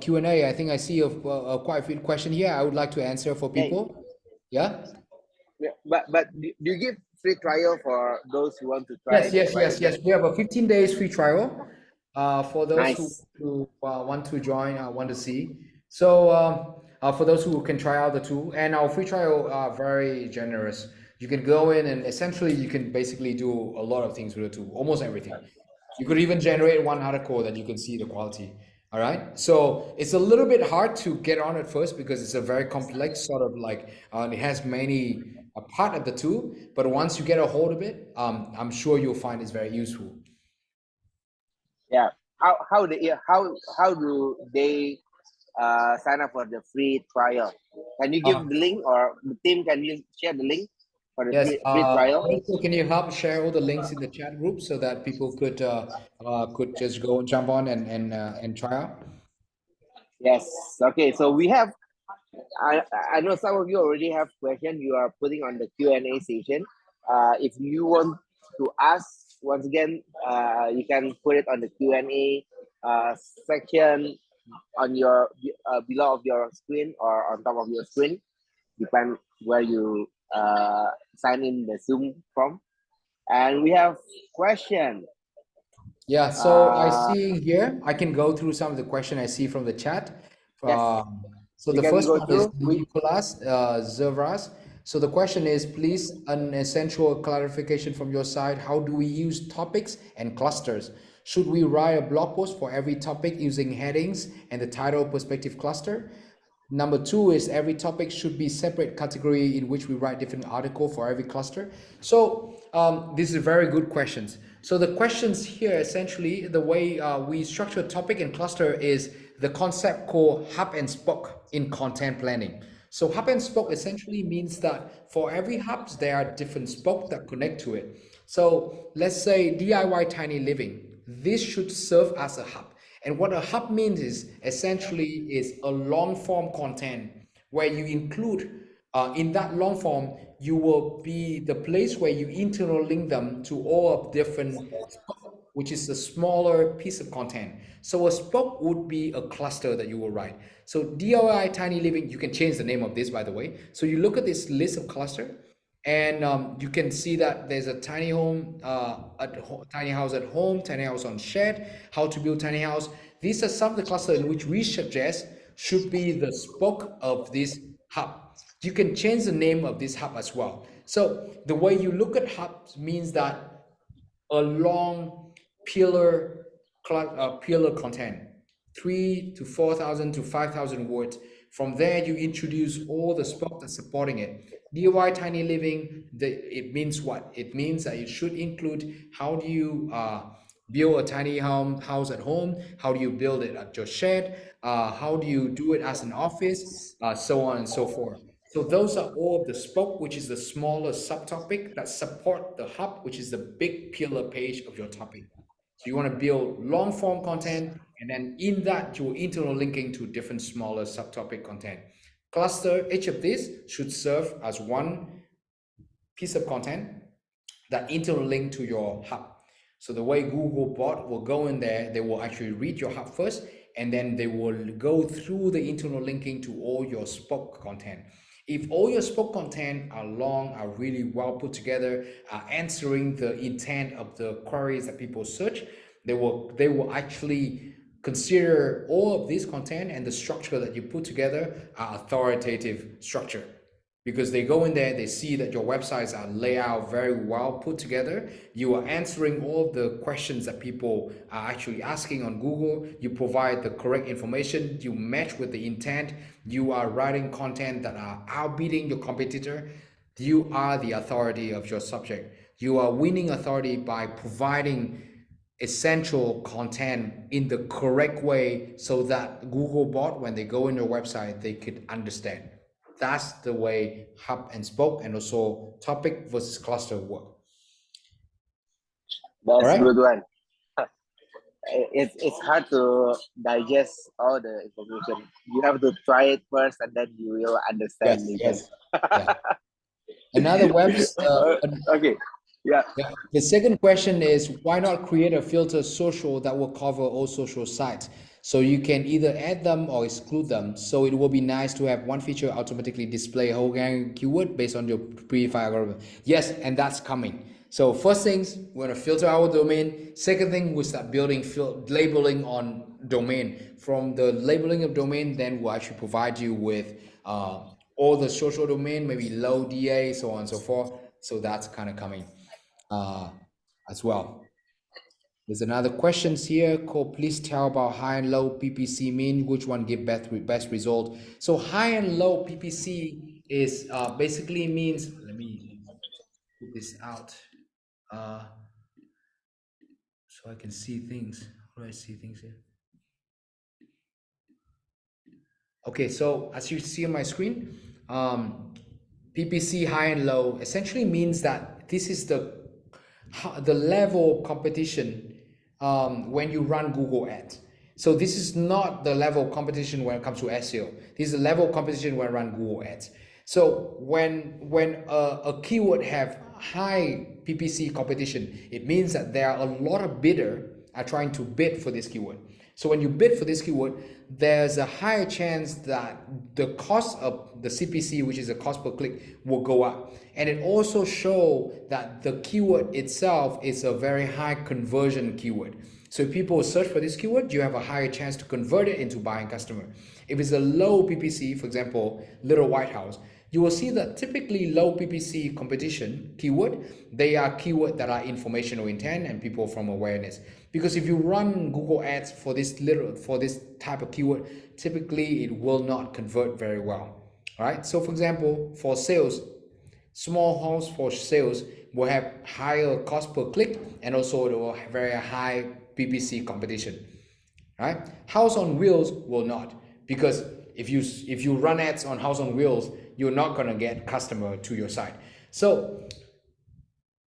Q&A. I think I see quite a few question here. I would like to answer for Hey, people. Yeah. yeah, but do you give free trial for those who want to try Yes, the yes, yes, yes. WriterZen? We have a 15 days free trial for those Nice. who want to join, want to see. So for those who can try out the tool, and our free trial are very generous. You can go in and essentially you can basically do a lot of things with the tool, almost everything. You could even generate one article that you can see the quality. All right. So it's a little bit hard to get on at first because it's a very complex sort of like, it has many a part of the tool, but once you get a hold of it, I'm sure you'll find it's very useful. Yeah. How do they sign up for the free trial? Can you give Uh, the link, or the team? Can you share the link for the yes. free trial? Also, can you help share all the links in the chat group so that people could just go and jump on and try out? Yes. Okay. So we have. I I know some of you already have questions. You are putting on the Q&A session. If you want to ask once again, you can put it on the Q&A section on your below of your screen or on top of your screen, depend where you sign in the Zoom from. And we have question. Yeah, so I Uh, see here, I can go through some of the question I see from the chat. yes, So you the can first go one is through. Nicolas Zervras. So the question is, please, an essential clarification from your side. How do we use topics and clusters? Should we write a blog post for every topic using headings and the title perspective cluster? Number two is every topic should be separate category in which we write different article for every cluster. So these are very good questions. So the questions here, essentially, the way we structure topic and cluster is the concept called hub and spoke in content planning. So hub and spoke essentially means that for every hub, there are different spokes that connect to it. So let's say DIY tiny living. This should serve as a hub. And what a hub means is essentially is a long form content where you include in that long form, you will be the place where you interlink them to all of different spoke, which is a smaller piece of content. So a spoke would be a cluster that you will write. So DIY Tiny Living, you can change the name of this, by the way. So you look at this list of cluster, and you can see that there's a tiny home tiny house at home, tiny house on shed, how to build tiny house. These are some of the clusters in which we suggest should be the spoke of this hub. You can change the name of this hub as well. So the way you look at hubs means that a long pillar pillar content. 3 to 4,000 to 5,000 words. From there, you introduce all the spoke that's supporting it. DIY tiny living, it means what? It means that it should include how do you build a tiny house at home, how do you build it at your shed, how do you do it as an office, so on and so forth. So those are all of the spoke, which is the smaller subtopic that support the hub, which is the big pillar page of your topic. So you want to build long form content, and then in that you're interlinking to different smaller subtopic content. Cluster, each of these should serve as one piece of content that interlink to your hub. So the way Google bot will go in there, they will actually read your hub first, and then they will go through the internal linking to all your spoke content. If all your spoke content are long, are really well put together, are answering the intent of the queries that people search, they will actually consider all of this content and the structure that you put together are authoritative structure, because they go in there, they see that your websites are laid out very well put together. You are answering all the questions that people are actually asking on Google. You provide the correct information. You match with the intent. You are writing content that are outbeating your competitor. You are the authority of your subject. You are winning authority by providing essential content in the correct way so that Google bot, when they go in your website, they could understand. That's the way hub and spoke and also topic versus cluster work. All That's right. good one. It's hard to digest all the information. You have to try it first, and then you will understand. Yes. Yeah. Another Okay. Yeah. Yeah. The second question is, why not create a filter social that will cover all social sites? So you can either add them or exclude them. So it will be nice to have one feature automatically display whole gang keyword based on your predefined algorithm. Yes, and that's coming. So first things, we're gonna filter our domain. Second thing, we start building labeling on domain. From the labeling of domain, then we'll actually provide you with all the social domain, maybe low DA, so on and so forth. So that's kind of coming as well. There's another questions here called, please tell about high and low PPC mean, which one give best result. So high and low PPC is basically means, let me put this out so I can see things. How do I see things here? Okay, so as you see on my screen, PPC high and low essentially means that this is the level of competition when you run Google Ads. So this is not the level of competition when it comes to SEO. This is the level of competition when I run Google Ads. So when a keyword have high PPC competition, it means that there are a lot of bidder are trying to bid for this keyword. So when you bid for this keyword, there's a higher chance that the cost of the CPC, which is the cost per click, will go up. And it also shows that the keyword itself is a very high conversion keyword. So if people search for this keyword, you have a higher chance to convert it into buying customer. If it's a low PPC, for example, Little White House, you will see that typically low PPC competition keyword, they are keyword that are informational intent and people from awareness. Because if you run Google Ads for this type of keyword, typically it will not convert very well. All right. So for example, for sales, small house for sales will have higher cost per click and also it will have very high PPC competition. Right? House on wheels will not, because if you run ads on house on wheels, you're not gonna get customer to your site. So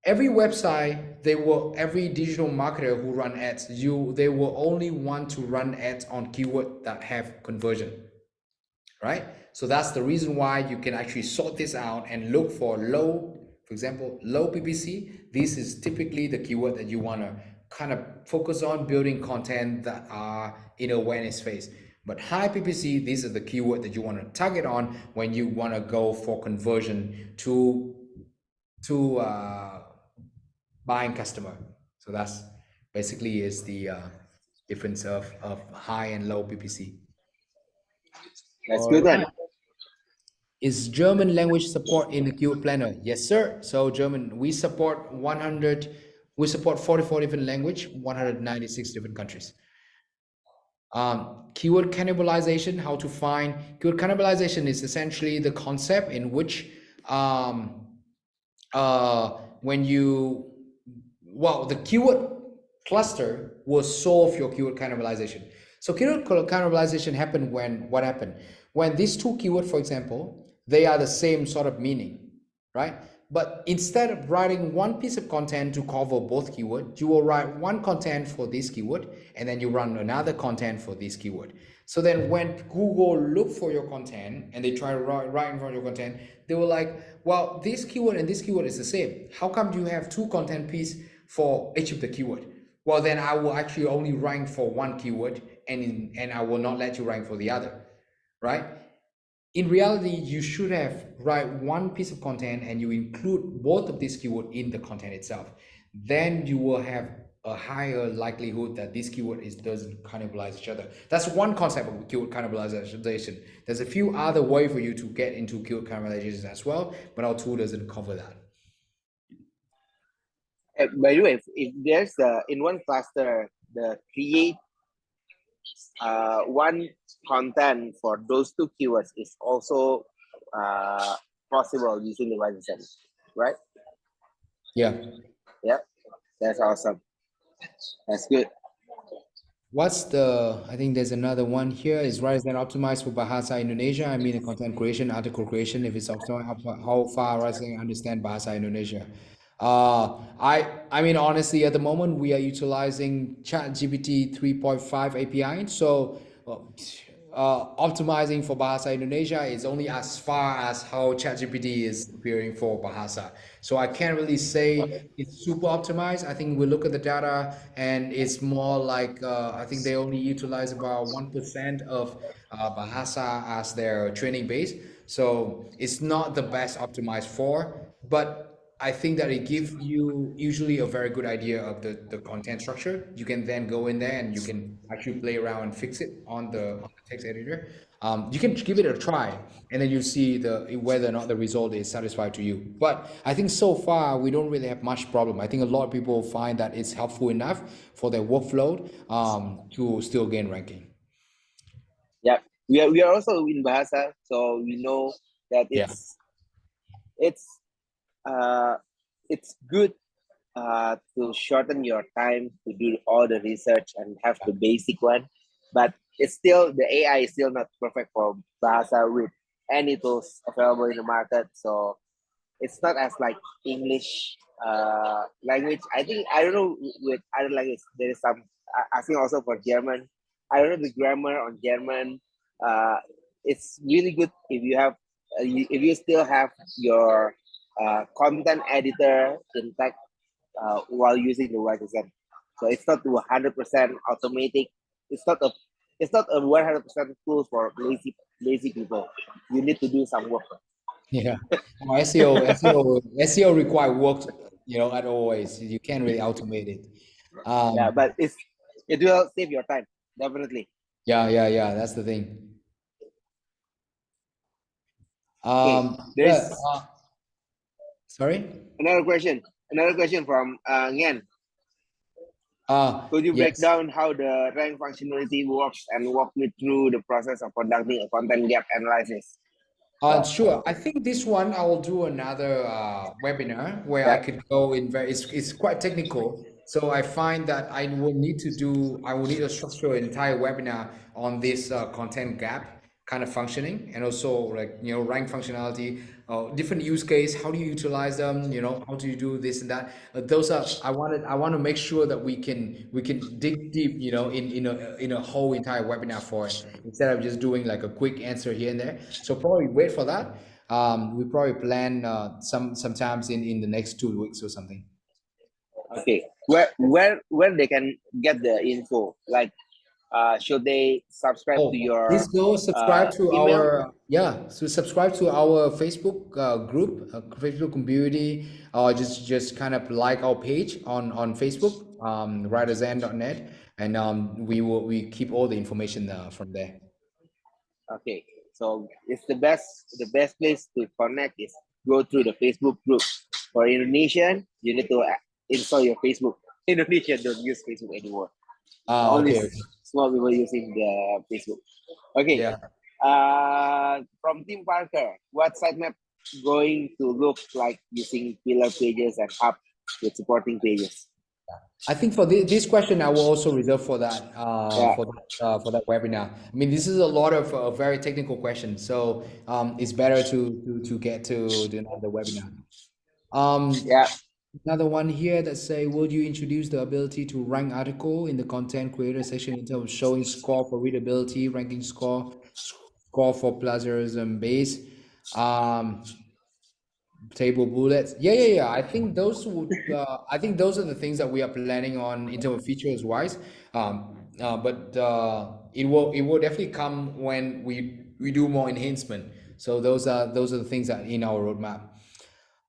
every website, every digital marketer who run ads, they will only want to run ads on keyword that have conversion, right? So that's the reason why you can actually sort this out and look for low, for example, low PPC. This is typically the keyword that you want to kind of focus on building content that are in awareness phase. But high PPC, these are the keyword that you want to target on when you want to go for conversion to buying customer. So that's basically is the difference of high and low PPC. That's All good then. right. Is German language support in the keyword planner? Yes, sir. So German, we support 100, we support 44 different language, 196 different countries. Keyword cannibalization, how to find keyword cannibalization is essentially the concept in which um, when you, well, the keyword cluster will solve your keyword cannibalization. So keyword cannibalization happen when, what happened? When these two keywords, for example, they are the same sort of meaning, right? But instead of writing one piece of content to cover both keywords, you will write one content for this keyword and then you run another content for this keyword. So then when Google look for your content and they try to write in front of your content, they were like, well, this keyword and this keyword is the same. How come you have two content piece for each of the keyword? Well, then I will actually only rank for one keyword and I will not let you rank for the other, right? In reality, you should have write one piece of content and you include both of these keyword in the content itself. Then you will have a higher likelihood that this keyword doesn't cannibalize each other. That's one concept of keyword cannibalization. There's a few other way for you to get into keyword cannibalization as well, but our tool doesn't cover that. By the way, if there's in one cluster, the create one content for those two keywords is also possible using the WriterZen, right? Yeah. Yeah, that's awesome. That's good. I think there's another one here. Is WriterZen optimized for Bahasa Indonesia? I mean, content creation, article creation, if it's optimized, how far WriterZen understand Bahasa Indonesia? I mean, honestly, at the moment, we are utilizing ChatGPT 3.5 API. So, optimizing for Bahasa Indonesia is only as far as how ChatGPT is appearing for Bahasa. So I can't really say it's super optimized. I think we look at the data and it's more like I think they only utilize about 1% of Bahasa as their training base. So it's not the best optimized for, but I think that it gives you usually a very good idea of the content structure. You can then go in there and you can actually play around and fix it on the text editor. You can give it a try and then you see whether or not the result is satisfied to you. But I think so far we don't really have much problem. I think a lot of people find that it's helpful enough for their workflow to still gain ranking. Yeah, we are also in Bahasa, so we know that Yeah. it's uh it's good to shorten your time to do all the research and have the basic one, but it's still the AI is still not perfect for Bahasa with any tools available in the market. So it's not as like English language. I don't know with other language there is some. I think also for German. I don't know the grammar on German. Uh, it's really good if you have if you still have your content editor intact while using the WriterZen. So it's not 100% automatic. It's not a 100% tool for lazy people. You need to do some work. Yeah. SEO require work, at always. You can't really automate it. Yeah, Um, but it will save your time, definitely. yeah. That's the thing. Okay, Yeah. there's Sorry. another question. Another question from Ngen. Could you break Yes. down how the rank functionality works and walk me through the process of conducting a content gap analysis? So, Sure. I think this one I will do another webinar where I yeah, could go in it's quite technical. So I find that I will need to structure an entire webinar on this content gap kind of functioning and also like, rank functionality, different use case, how do you utilize them, how do you do this and that. Those are I want to make sure that we can dig deep, in a whole entire webinar for it instead of just doing like a quick answer here and there. So probably wait for that. We probably plan sometimes in the next 2 weeks or something. okay. Where they can get the info? Like, should they subscribe to Oh, please your go subscribe to email? subscribe to our Facebook group, Facebook community, or just kind of like our page on Facebook, writerzan.net, and we keep all the information from there. Okay, so it's the best place to connect is go through the Facebook group. For Indonesian, you need to install your Facebook. Indonesian don't use Facebook anymore. Only Okay. small people using the Facebook. Okay. Yeah. From Tim Parker, what sitemap going to look like using pillar pages and hub with supporting pages? I think for this question, I will also reserve Yeah, for that webinar. I mean, this is a lot of very technical questions, so it's better to get to the webinar. Um, yeah, Another one here that say, would you introduce the ability to rank article in the content creator section in terms of showing score for readability, ranking score for plagiarism base, um, table bullets? Yeah. I think those are the things that we are planning on in terms of features wise. But it will definitely come when we do more enhancement. So those are the things that in our roadmap.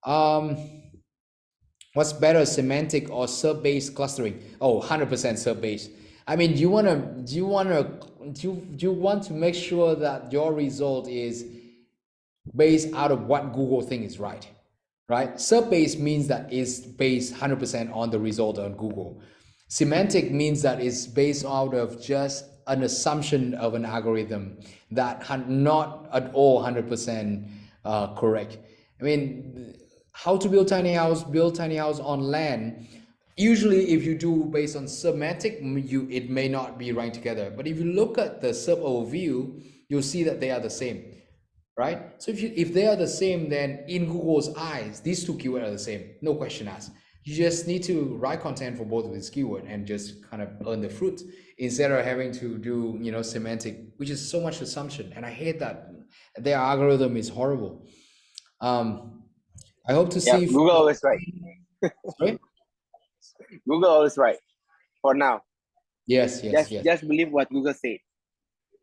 Um, What's better, semantic or SERP-based clustering? Oh, 100% SERP-based. I mean, do you want to make sure that your result is based out of what Google thinks is right, right? Sub-based means that it's based 100% on the result on Google. Semantic means that it's based out of just an assumption of an algorithm that not at all 100% correct. I mean, how to build tiny house on land. Usually, if you do based on semantic, it may not be right together. But if you look at the sub overview, you'll see that they are the same, right? So if they are the same, then in Google's eyes, these two keywords are the same, no question asked. You just need to write content for both of these keywords and just kind of earn the fruit instead of having to do semantic, which is so much assumption. And I hate that their algorithm is horrible. Um, I hope to yeah. see. Google always right. Sorry? Google always right. For now, Yes. just believe what Google said.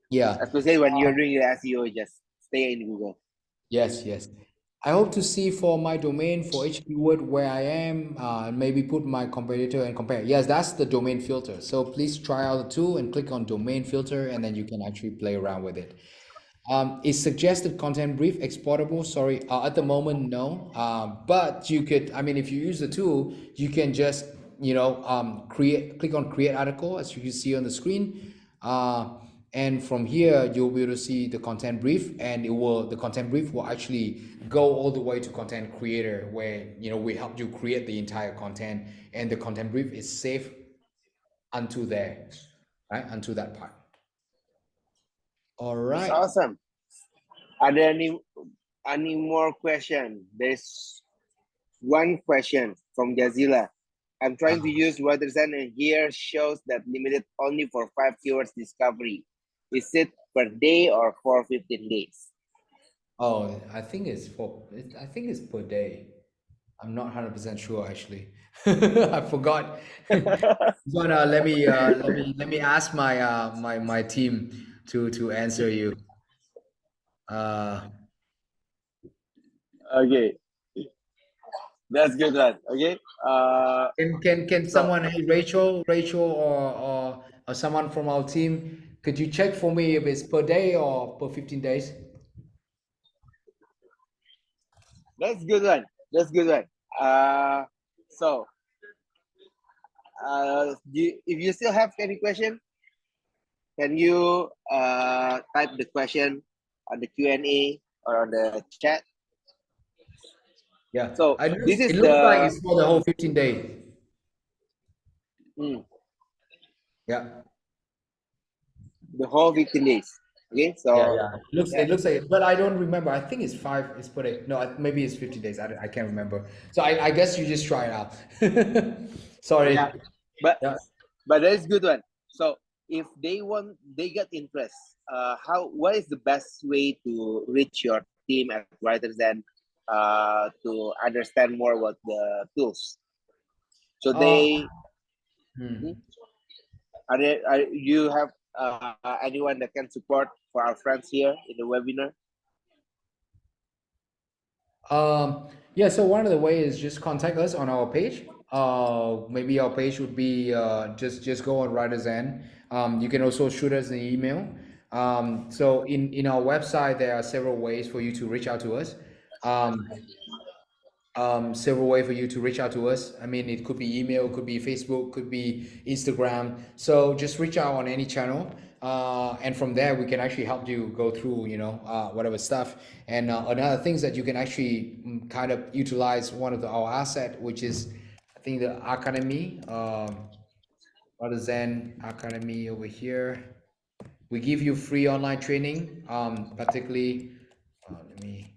Yeah. Especially when you're doing your SEO, just stay in Google. Yes. I hope to see for my domain for each keyword where I am, maybe put my competitor and compare. Yes, that's the domain filter. So please try out the tool and click on domain filter, and then you can actually play around with it. Is suggested content brief exportable? Sorry, at the moment, no. But you could, I mean, if you use the tool, you can just, click on create article as you can see on the screen. And from here, you'll be able to see the content brief, and the content brief will actually go all the way to content creator where, we help you create the entire content, and the content brief is safe unto there, right? Unto that part. All It's right. awesome. Are there any more question? There's one question from Jazila. I'm trying to use WriterZen and here shows that limited only for 5 keywords discovery. Is it per day or for 15 days? Oh, I think it's per day. I'm not 100% sure actually. I forgot. But let me ask my team to answer you. Uh, Okay, that's good one. Okay. can So someone, hey Rachel or someone from our team, could you check for me if it's per day or per 15 days? that's good one. That's good one. So if you still have any question, can you type the question on the Q&A or on the chat? Yeah. So this is It looks like the it's for the whole 15 days. mm, Yeah. the whole 15 days. Okay, so Yeah. yeah, It looks like it, but I don't remember. I think it's five. It's per day. No, maybe it's 50 days. I can't remember. So I guess you just try it out. yeah, Sorry. but Yeah. that's good one. So if they get interest, what is the best way to reach your team at Writers and to understand more about the tools? So Uh, they hmm. are you have anyone that can support for our friends here in the webinar? Yeah, so one of the ways is just contact us on our page. Maybe our page would be just go on WriterZen. You can also shoot us an email. So in our website, there are several ways for you to reach out to us. Um, several ways for you to reach out to us. I mean, it could be email, could be Facebook, could be Instagram. So just reach out on any channel, and from there we can actually help you go through, whatever stuff. And another things that you can actually kind of utilize one of our asset, which is I think the academy, WriterZen Academy over here. We give you free online training, particularly. Let me.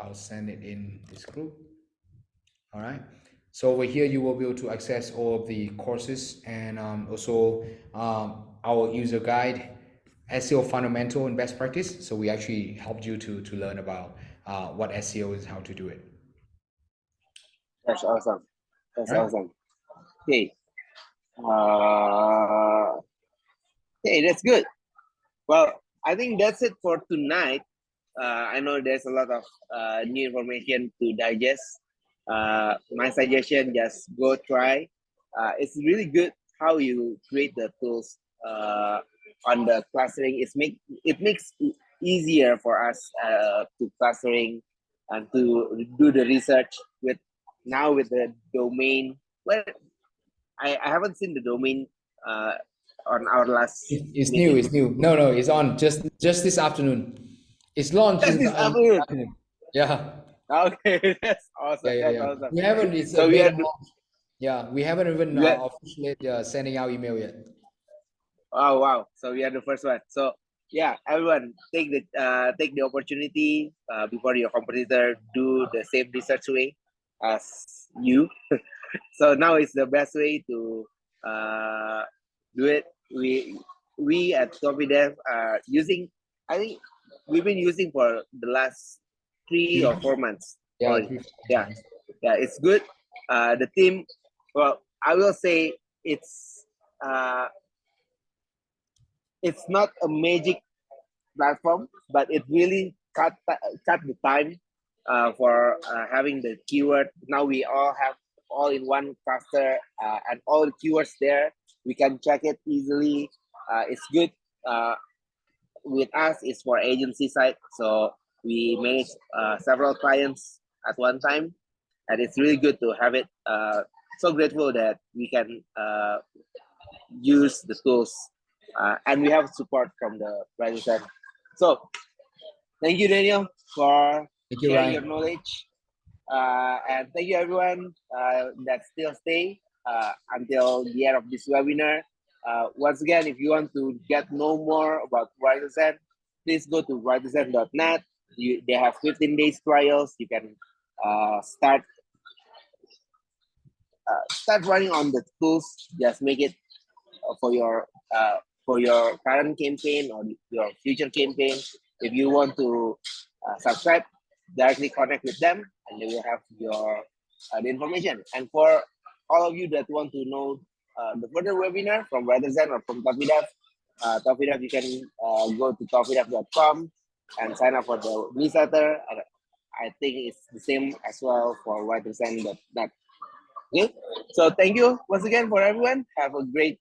I'll send it in this group. All right. So over here, you will be able to access all of the courses and also our user guide, SEO fundamental and best practice. So we actually helped you to learn about what SEO is, how to do it. That's awesome. That's All right. awesome. Okay. Okay, that's good. Well, I think that's it for tonight. I know there's a lot of new information to digest. My suggestion, just go try. It's really good how you create the tools on the clustering. It makes it easier for us to clustering and to do the research with the domain. Well, I haven't seen the domain on our last It's new. meeting. It's new. No, it's on just this afternoon. It's launched Just in this the afternoon. afternoon. Yeah. Okay, that's awesome. That's Yeah. awesome. We haven't. It's a So we beta are launch. Yeah, we haven't even we are, officially sending out email yet. oh wow. So we are the first one. So yeah, everyone take the opportunity before your competitor do the same research way as you. So now it's the best way to do it. We at ToffeeDev are using. I think we've been using for the last 3 or 4 months Yeah, already. 3 Yeah, months. yeah, it's good. The team. Well, I will say uh, it's not a magic platform, but it really cut the time for having the keyword. Now we all have all in one cluster and all the keywords there. We can check it easily. It's good. With us, it's for agency side, so we manage several clients at one time, and it's really good to have it. So grateful that we can use the tools, and we have support from the WriterZen. So thank you, Daniel, for Thank you, sharing your Ryan. knowledge. And thank you, everyone that still stay until the end of this webinar. Once again, if you want to get know more about WriterZen, please go to writerzen.net. They have 15 days trials. You can start running on the tools. Just make it for your current campaign or your future campaign. If you want to subscribe, directly connect with them, and they will have your the information. And for all of you that want to know the further webinar from WriterZen or from ToffeeDev, you can go to toffeedev.com and sign up for the newsletter. And I think it's the same as well for WriterZen.net. Okay, so thank you once again for everyone. Have a great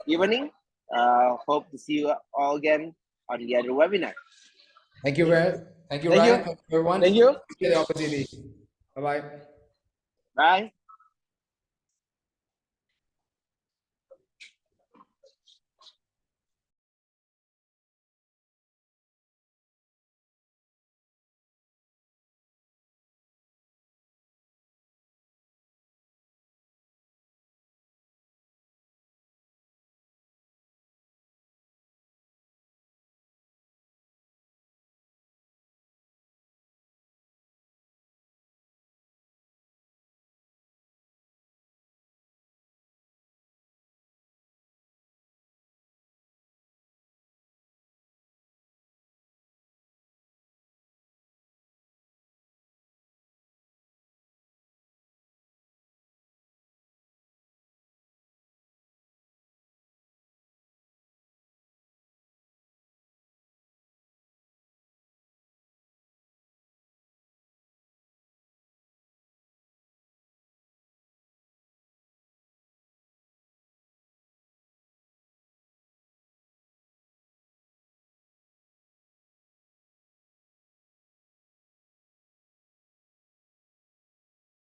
evening. Hope to see you all again on the other webinar. Thank you, Ryan. Thank you, Thank you. Ryan. Thank you, everyone. Thank you. Appreciate the opportunity. Bye bye. Bye.